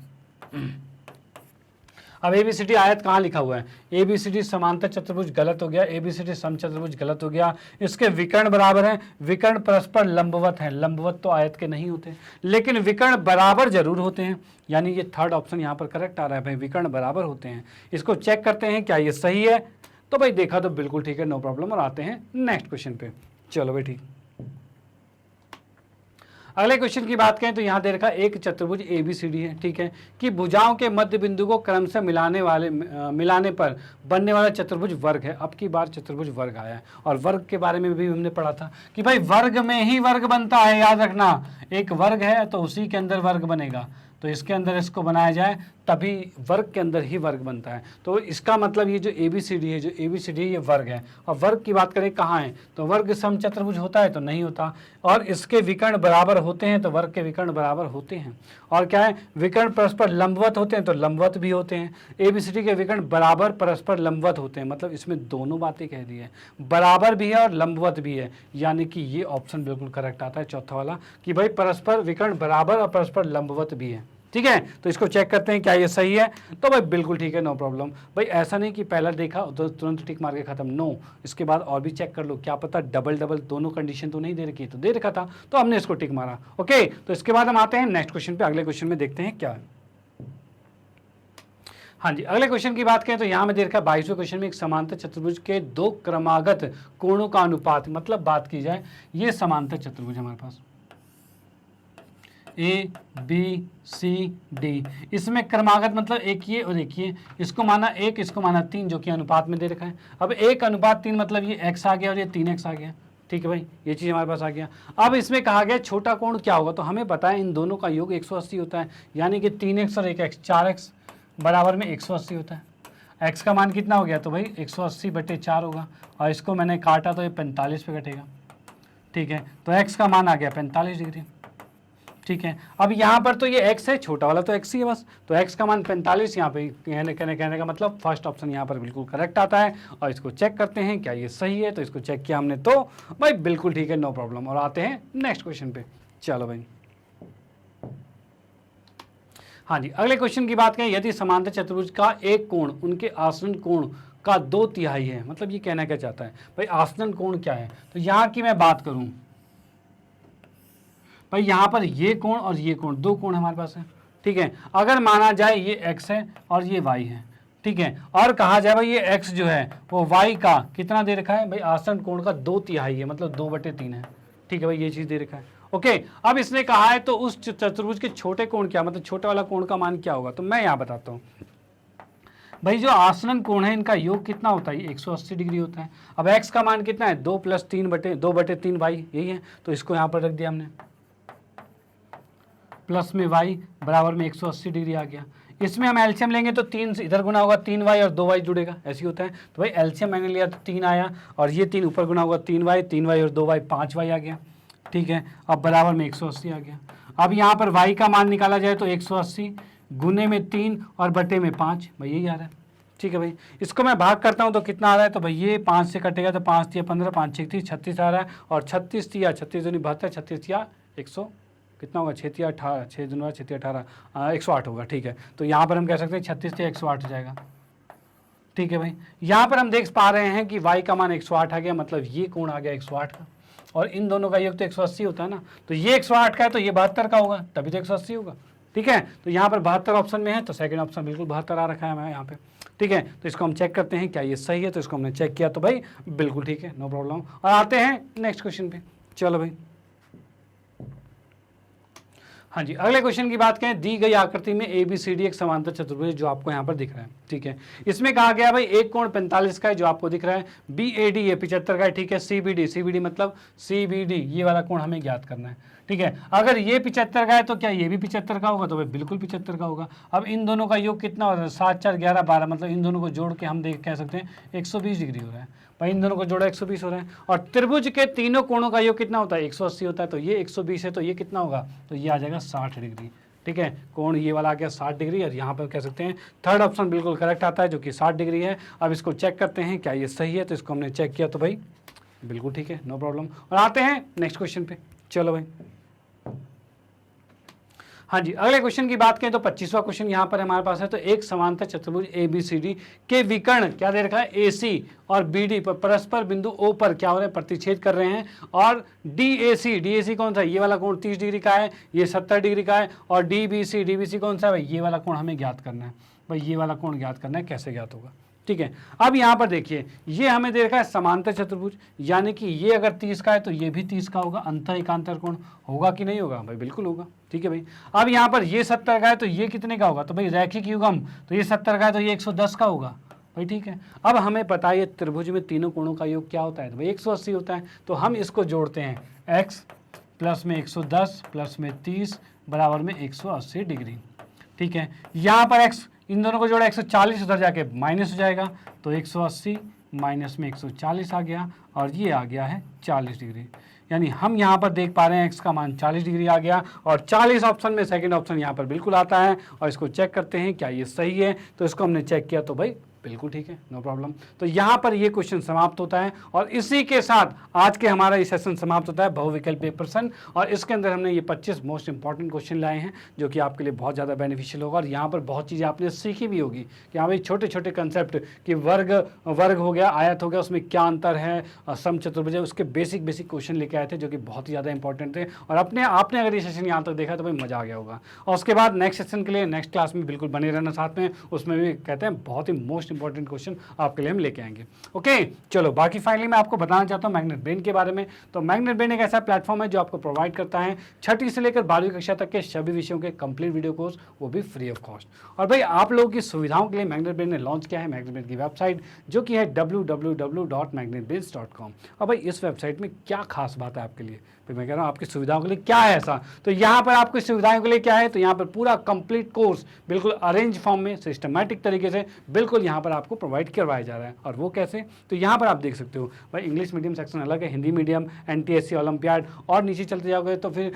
अब ABCD आयत कहाँ लिखा हुआ है, ABCD समांतर चतुर्भुज गलत हो गया, ABCD सम चतुर्भुज गलत हो गया। इसके विकर्ण बराबर हैं, विकर्ण परस्पर लंबवत हैं, लंबवत तो आयत के नहीं होते, लेकिन विकर्ण बराबर जरूर होते हैं। यानी ये थर्ड ऑप्शन यहाँ पर करेक्ट आ रहा है भाई, विकर्ण बराबर होते हैं। इसको चेक करते हैं क्या ये सही है, तो भाई देखा तो बिल्कुल ठीक है, नो प्रॉब्लम। और आते हैं नेक्स्ट क्वेश्चन पे। चलो भाई ठीक, अगले क्वेश्चन की बात करें तो यहाँ दे रखा एक चतुर्भुज ABCD है, ठीक है, कि भुजाओं के मध्य बिंदु को क्रम से मिलाने पर बनने वाला चतुर्भुज वर्ग है। अब की बार चतुर्भुज वर्ग आया है, और वर्ग के बारे में भी हमने पढ़ा था कि भाई वर्ग में ही वर्ग बनता है, याद रखना, एक वर्ग है तो उसी के अंदर वर्ग बनेगा, तो इसके अंदर इसको बनाया जाए तभी वर्ग के अंदर ही वर्ग बनता है। तो इसका मतलब ये जो ABCD है, जो ABCD है ये वर्ग है। और वर्ग की बात करें कहाँ है, तो वर्ग सम चतुर्भुज होता है तो नहीं होता, और इसके विकर्ण बराबर होते हैं तो वर्ग के विकर्ण बराबर होते हैं। और क्या है, विकर्ण परस्पर लंबवत होते हैं तो लंबवत भी होते हैं। ABCD के विकर्ण बराबर परस्पर लंबवत होते हैं, मतलब इसमें दोनों बातें कह दी है, बराबर भी है और लंबवत भी है। यानी कि ये ऑप्शन बिल्कुल करेक्ट आता है, चौथा वाला, कि भाई परस्पर विकर्ण बराबर और परस्पर लंबवत भी है, ठीक है। तो इसको चेक करते हैं क्या ये सही है, तो भाई बिल्कुल ठीक है, नो प्रॉब्लम। भाई ऐसा नहीं कि पहला देखा तो तुरंत टिक मार के खत्म, नो, इसके बाद और भी चेक कर लो, क्या पता डबल डबल दोनों कंडीशन तो नहीं दे रखी है, तो दे रखा था तो हमने इसको टिक मारा। ओके, तो इसके बाद हम आते हैं नेक्स्ट क्वेश्चन पे। अगले क्वेश्चन में देखते हैं क्या है। हाँ जी, अगले क्वेश्चन की बात करें तो यहाँ में दे रखा है 22वें क्वेश्चन में एक समांतर चतुर्भुज के दो क्रमागत कोणों का अनुपात, मतलब बात की जाए ये समांतर चतुर्भुज हमारे पास ABCD, इसमें क्रमागत मतलब एक ये और एक ये, इसको माना 1 इसको माना 3, जो कि अनुपात में दे रखा है। अब 1:3 मतलब ये x आ गया और ये 3x आ गया, ठीक है भाई, ये चीज़ हमारे पास आ गया। अब इसमें कहा गया छोटा कोण क्या होगा, तो हमें पता है इन दोनों का योग 180 होता है, यानी कि 3x और 1x 4x बराबर में 180 होता है। x का मान कितना हो गया, तो भाई 180/4 होगा, और इसको मैंने काटा तो ये 45 पे कटेगा, ठीक है। तो x का मान आ गया 45 डिग्री, ठीक है। अब यहाँ पर तो ये x है, छोटा वाला तो x ही है बस, तो x का मान 45, यहाँ पे कहने का मतलब फर्स्ट ऑप्शन यहाँ पर बिल्कुल करेक्ट आता है। और इसको चेक करते हैं क्या ये सही है, तो इसको चेक किया हमने तो भाई बिल्कुल ठीक है, नो प्रॉब्लम। और आते हैं नेक्स्ट क्वेश्चन पे। चलो भाई, हाँ जी, अगले क्वेश्चन की बात करें, यदि समांतर चतुर्भुज का एक कोण उनके आसन्न कोण का 2/3 है, मतलब ये कहना क्या चाहता है भाई, आसन्न कोण क्या है। तो यहाँ की मैं बात करूँ भाई, यहाँ पर ये कोण और ये कोण, दो कोण हमारे पास है, ठीक है। अगर माना जाए ये x है और ये y है, ठीक है, और कहा जाए भाई ये x जो है वो y का कितना दे रखा है भाई, आसन कोण का 2/3 है, मतलब 2/3 है, ठीक है भाई, ये चीज दे रखा है। ओके, अब इसने कहा है तो उस चतुर्भुज के छोटे कोण क्या, मतलब छोटे वाला कोण का मान क्या होगा, तो मैं यहाँ बताता हूँ भाई। जो आसनन कोण है इनका योग कितना होता है, 180 डिग्री होता है। अब x का मान कितना है, 2 + 2/3 y, यही है, तो इसको यहाँ पर रख दिया हमने, प्लस में y बराबर में 180 डिग्री आ गया। इसमें हम एलसीएम लेंगे तो 3 इधर गुना होगा, 3y और 2y जुड़ेगा, ऐसे होता है। तो भाई एलसीएम मैंने लिया तो 3 आया, और ये 3 ऊपर गुना होगा, 3y और 2y 5y आ गया, ठीक है। अब बराबर में 180 आ गया। अब यहाँ पर y का मान निकाला जाए तो 180 गुने में 3 और बटे में 5, भाई यही आ रहा है, ठीक है भाई। इसको मैं भाग करता हूँ तो कितना आ रहा है, तो भाई ये 5 से कटेगा तो 5 × 15, 5 × 6 = 36 आ रहा है, और 36 × 36 दूनी 72, 36 × 100 कितना होगा, 6 × 18, 6 दूनी 6 × 18, 108 होगा, ठीक है। तो यहाँ पर हम कह सकते हैं 36 से 108 हो जाएगा, ठीक है भाई। यहाँ पर हम देख पा रहे हैं कि y का मान 108 आ गया, मतलब ये कोण आ गया 108 का, और इन दोनों का योग तो 180 होता है ना, तो ये 108 का है तो ये 72 का होगा, तभी तो 180 होगा, ठीक है। तो यहाँ पर 72 ऑप्शन में है, तो सेकंड ऑप्शन बिल्कुल 72 आ रखा है हमें यहाँ पे, ठीक है। तो इसको हम चेक करते हैं क्या ये सही है, तो इसको हमने चेक किया तो भाई बिल्कुल ठीक है, नो प्रॉब्लम। और आते हैं नेक्स्ट क्वेश्चन पे, चलो भाई। हाँ जी, अगले क्वेश्चन की बात करें, दी गई आकृति में ABCD एक समांतर चतुर्भुज जो आपको यहाँ पर दिख रहा है, ठीक है। इसमें कहा गया भाई एक कोण 45 का है जो आपको दिख रहा है, BAD ये 75 का है, ठीक है। CBD मतलब CBD ये वाला कोण हमें ज्ञात करना है, ठीक है। अगर ये 75 का है तो क्या ये भी 75 का होगा, तो भाई बिल्कुल 75 का होगा। अब इन दोनों का योग कितना हो रहा है, 7 4 11 12, मतलब इन दोनों को जोड़ के हम कह सकते हैं 120 डिग्री हो रहा है भाई, इन दोनों को जोड़ा 120 हो रहा है। और त्रिभुज के तीनों कोणों का योग कितना होता है, 180 होता है, तो ये 120 है तो ये कितना होगा, तो ये आ जाएगा 60 डिग्री, ठीक है। कोण ये वाला आ गया 60 डिग्री, और यहाँ पर कह सकते हैं थर्ड ऑप्शन बिल्कुल करेक्ट आता है जो कि 60 डिग्री है। अब इसको चेक करते हैं क्या ये सही है, तो इसको हमने चेक किया तो भाई बिल्कुल ठीक है, नो प्रॉब्लम। और आते हैं नेक्स्ट क्वेश्चन पे, चलो भाई। हाँ जी, अगले क्वेश्चन की बात करें तो 25वां क्वेश्चन यहाँ पर हमारे पास है। तो एक समांतर चतुर्भुज ABCD के विकर्ण क्या दे रखा है, AC और BD पर परस्पर बिंदु O पर क्या हो रहे हैं, प्रतिच्छेद कर रहे हैं। और DAC कौन सा है, ये वाला कोण 30 डिग्री का है, ये 70 डिग्री का है। और DBC कौन सा है भाई, ये वाला कोण हमें ज्ञात करना है भाई, ये वाला कोण ज्ञात करना है, कैसे ज्ञात होगा, ठीक है। अब यहाँ पर देखिए ये हमें दे रखा है समांतर चतुर्भुज, यानी कि ये अगर 30 का है तो ये भी 30 का होगा, अंतर एकांतर कोण होगा कि नहीं होगा, भाई बिल्कुल होगा, ठीक है भाई। अब यहाँ पर ये 70 का है तो ये कितने का होगा, तो भाई रैखिक युग्म, तो ये 70 का है तो ये 110 का होगा भाई, ठीक है। अब हमें पता है ये त्रिभुज में तीनों कोणों का योग क्या होता है, तो भाई 180 होता है। तो हम इसको जोड़ते हैं, x प्लस में 110 प्लस में 30 बराबर में 180 डिग्री, ठीक है। यहाँ पर x इन दोनों को जोड़ा 140, उधर जाके माइनस हो जाएगा, तो 180 माइनस में 140 आ गया, और ये आ गया है 40 डिग्री। यानी हम यहाँ पर देख पा रहे हैं x का मान 40 डिग्री आ गया, और 40 ऑप्शन में सेकंड ऑप्शन यहाँ पर बिल्कुल आता है। और इसको चेक करते हैं क्या ये सही है, तो इसको हमने चेक किया तो भाई बिल्कुल ठीक है, नो प्रॉब्लम। तो यहाँ पर ये क्वेश्चन समाप्त होता है, और इसी के साथ आज के हमारा ये सेशन समाप्त होता है, बहुविकल्पीय प्रश्न। और इसके अंदर हमने ये 25 मोस्ट इंपॉर्टेंट क्वेश्चन लाए हैं जो कि आपके लिए बहुत ज़्यादा बेनिफिशियल होगा। और यहाँ पर बहुत चीज़ें आपने सीखी भी होगी कि हाँ भाई छोटे छोटे कंसेप्ट कि वर्ग हो गया, आयत हो गया, उसमें क्या अंतर है, समचतुर्भुज है, उसके बेसिक क्वेश्चन लेके आए थे जो कि बहुत ही ज़्यादा इंपॉर्टेंट थे। और आपने अगर ये सेशन यहाँ तक देखा तो भाई मज़ा आ गया होगा। और उसके बाद नेक्स्ट सेशन के लिए नेक्स्ट क्लास में बिल्कुल बने रहना साथ में, उसमें भी कहते हैं बहुत ही मोस्ट इंपॉर्टेंट क्वेश्चन आपके लिए हम लेके आएंगे। ओके चलो, बाकी फाइनली मैं आपको बताना चाहता हूँ मैग्नेट ब्रेन के बारे में। तो मैग्नेट ब्रेन एक ऐसा प्लेटफॉर्म है जो आपको प्रोवाइड करता है 6ठी से लेकर 12वीं कक्षा तक के सभी विषयों के कंप्लीट वीडियो कोर्स, वो भी फ्री ऑफ कॉस्ट। और भाई आप लोगों की सुविधाओं के लिए मैग्नेट ब्रेन ने लॉन्च किया है मैग्नेट ब्रेन की वेबसाइट, जो कि है www.magnetbrains.com। और भाई इस वेबसाइट में क्या खास बात है आपके लिए, फिर मैं कह रहा हूँ आपकी सुविधाओं के लिए क्या है ऐसा। तो यहाँ पर आपकी सुविधाओं के लिए क्या है, तो यहाँ पर पूरा कंप्लीट कोर्स बिल्कुल अरेंज फॉर्म में सिस्टमैटिक तरीके से बिल्कुल यहाँ पर आपको प्रोवाइड करवाया जा रहा है। और वो कैसे, तो यहाँ पर आप देख सकते हो भाई इंग्लिश मीडियम सेक्शन अलग है, हिंदी मीडियम, NTSC ओलंपियाड, और नीचे चलते जाओगे तो फिर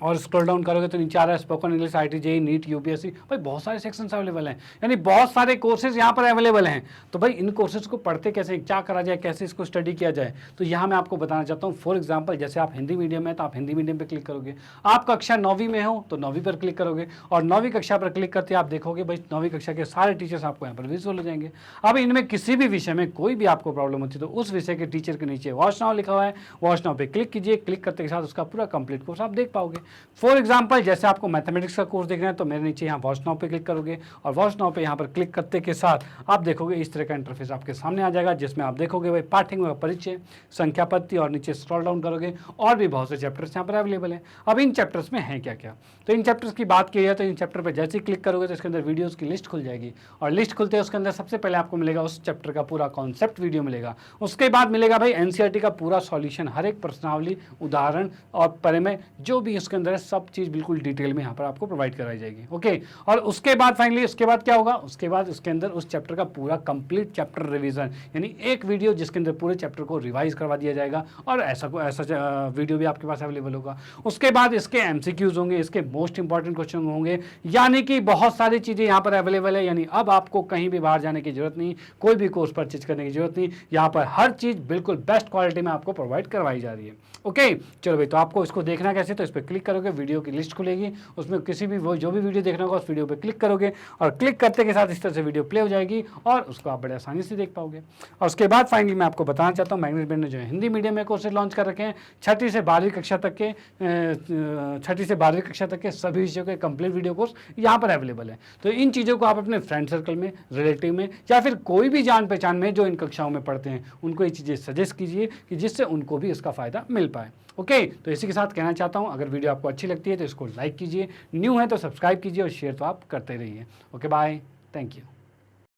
और स्क्रॉल डाउन करोगे तो नीचे आ रहा है spoken English, IIT JEE NEET UPSC। भाई बहुत सारे सेक्शंस अवेलेबल हैं, यानी बहुत सारे कोर्सेज यहाँ पर अवेलेबल हैं। तो भाई इन कोर्सेज को पढ़ते कैसे, क्या करा जाए, कैसे इसको स्टडी किया जाए, तो यहाँ मैं आपको बताना चाहता हूँ। फॉर एग्जाम्पल जैसे आप हिंदी मीडियम है तो आप हिंदी मीडियम पर क्लिक करोगे, आप कक्षा 9वीं में हो तो 9वीं पर क्लिक करोगे, और 9वीं कक्षा पर क्लिक करते आप देखोगे भाई 9वीं कक्षा के सारे टीचर्स आपको यहाँ पर विजुअल हो जाएंगे। अब इनमें किसी भी विषय में कोई भी आपको प्रॉब्लम होती है तो उस विषय के टीचर के नीचे वॉच नाउ लिखा हुआ है, वॉच नाउ पे क्लिक कीजिए, क्लिक करते के साथ उसका पूरा कंप्लीट कोर्स आप देख पाओगे। फॉर एग्जाम्पल जैसे आपको मैथमेटिक्स का कोर्स देखना है तो मेरे नीचे यहाँ वॉच नाउ पे क्लिक करोगे और वॉच नाउ पे यहाँ पर क्लिक करते के साथ आप देखोगे इस तरह का इंटरफेस आपके सामने आ जाएगा, जिसमें आप देखोगे भाई पाठ्यक्रम व परिचय, संख्या पत्ती, और नीचे स्क्रॉल डाउन करोगे और भी बहुत से चैप्टर्स यहाँ पर अवेलेबल है। अब इन चैप्टर्स में है क्या क्या, तो इन चैप्टर्स की बात की जाए तो इन चैप्टर पर जैसे ही क्लिक करोगे तो इसके अंदर वीडियोज़ की लिस्ट खुल जाएगी, और लिस्ट खुलते हैं उसके अंदर सबसे पहले आपको मिलेगा उस चैप्टर का पूरा कॉन्सेप्ट वीडियो मिलेगा। उसके बाद मिलेगा भाई एनसीईआरटी का पूरा सॉल्यूशन, हर एक प्रश्नावली, उदाहरण और परिमेय जो भी उसके अंदर है सब चीज़ बिल्कुल डिटेल में यहाँ पर आपको प्रोवाइड कराई जाएगी। ओके, और उसके बाद फाइनली उसके बाद क्या होगा, उसके बाद उसके अंदर उस चैप्टर का पूरा कंप्लीट चैप्टर रिवीजन, यानी एक वीडियो जिसके अंदर पूरे चैप्टर को रिवाइज करवा दिया जाएगा, और ऐसा वीडियो भी आपके पास अवेलेबल होगा। उसके बाद इसके एमसीक्यूज होंगे, इसके मोस्ट इंपॉर्टेंट क्वेश्चन होंगे, यानी कि बहुत सारी चीज़ें यहाँ पर अवेलेबल है। यानी अब आपको कहीं भी बाहर जाने की जरूरत नहीं, कोई भी कोर्स परचेज करने की जरूरत नहीं, यहाँ पर हर चीज़ बिल्कुल बेस्ट क्वालिटी में आपको प्रोवाइड करवाई जा रही है। ओके, चलो भाई, तो आपको इसको देखना कैसे, तो इस पर क्लिक करोगे, वीडियो की लिस्ट खुलेगी, उसमें किसी भी वो जो भी वीडियो देखना होगा उस वीडियो पे क्लिक करोगे, और क्लिक करते के साथ इस तरह से वीडियो प्ले हो जाएगी और उसको आप बड़े आसानी से देख पाओगे। और उसके बाद फाइनली मैं आपको बताना चाहता हूँ, मैग्नेट बैंड ने जो है हिंदी मीडियम में कोर्सेज लॉन्च कर रखे हैं, 6ठी से 12वीं कक्षा तक के सभी विषयों के कंप्लीट वीडियो कोर्स यहाँ पर अवेलेबल है। तो इन चीज़ों को आप अपने फ्रेंड सर्कल में, रिलेटिव में, या फिर कोई भी जान पहचान में जो इन कक्षाओं में पढ़ते हैं उनको ये चीज़ें सजेस्ट कीजिए कि जिससे उनको भी इसका फ़ायदा मिल पाए। ओके, तो इसी के साथ कहना चाहता हूँ, अगर वीडियो आपको अच्छी लगती है तो इसको लाइक कीजिए, न्यू है तो सब्सक्राइब कीजिए, और शेयर तो आप करते रहिए। Okay, bye, thank you.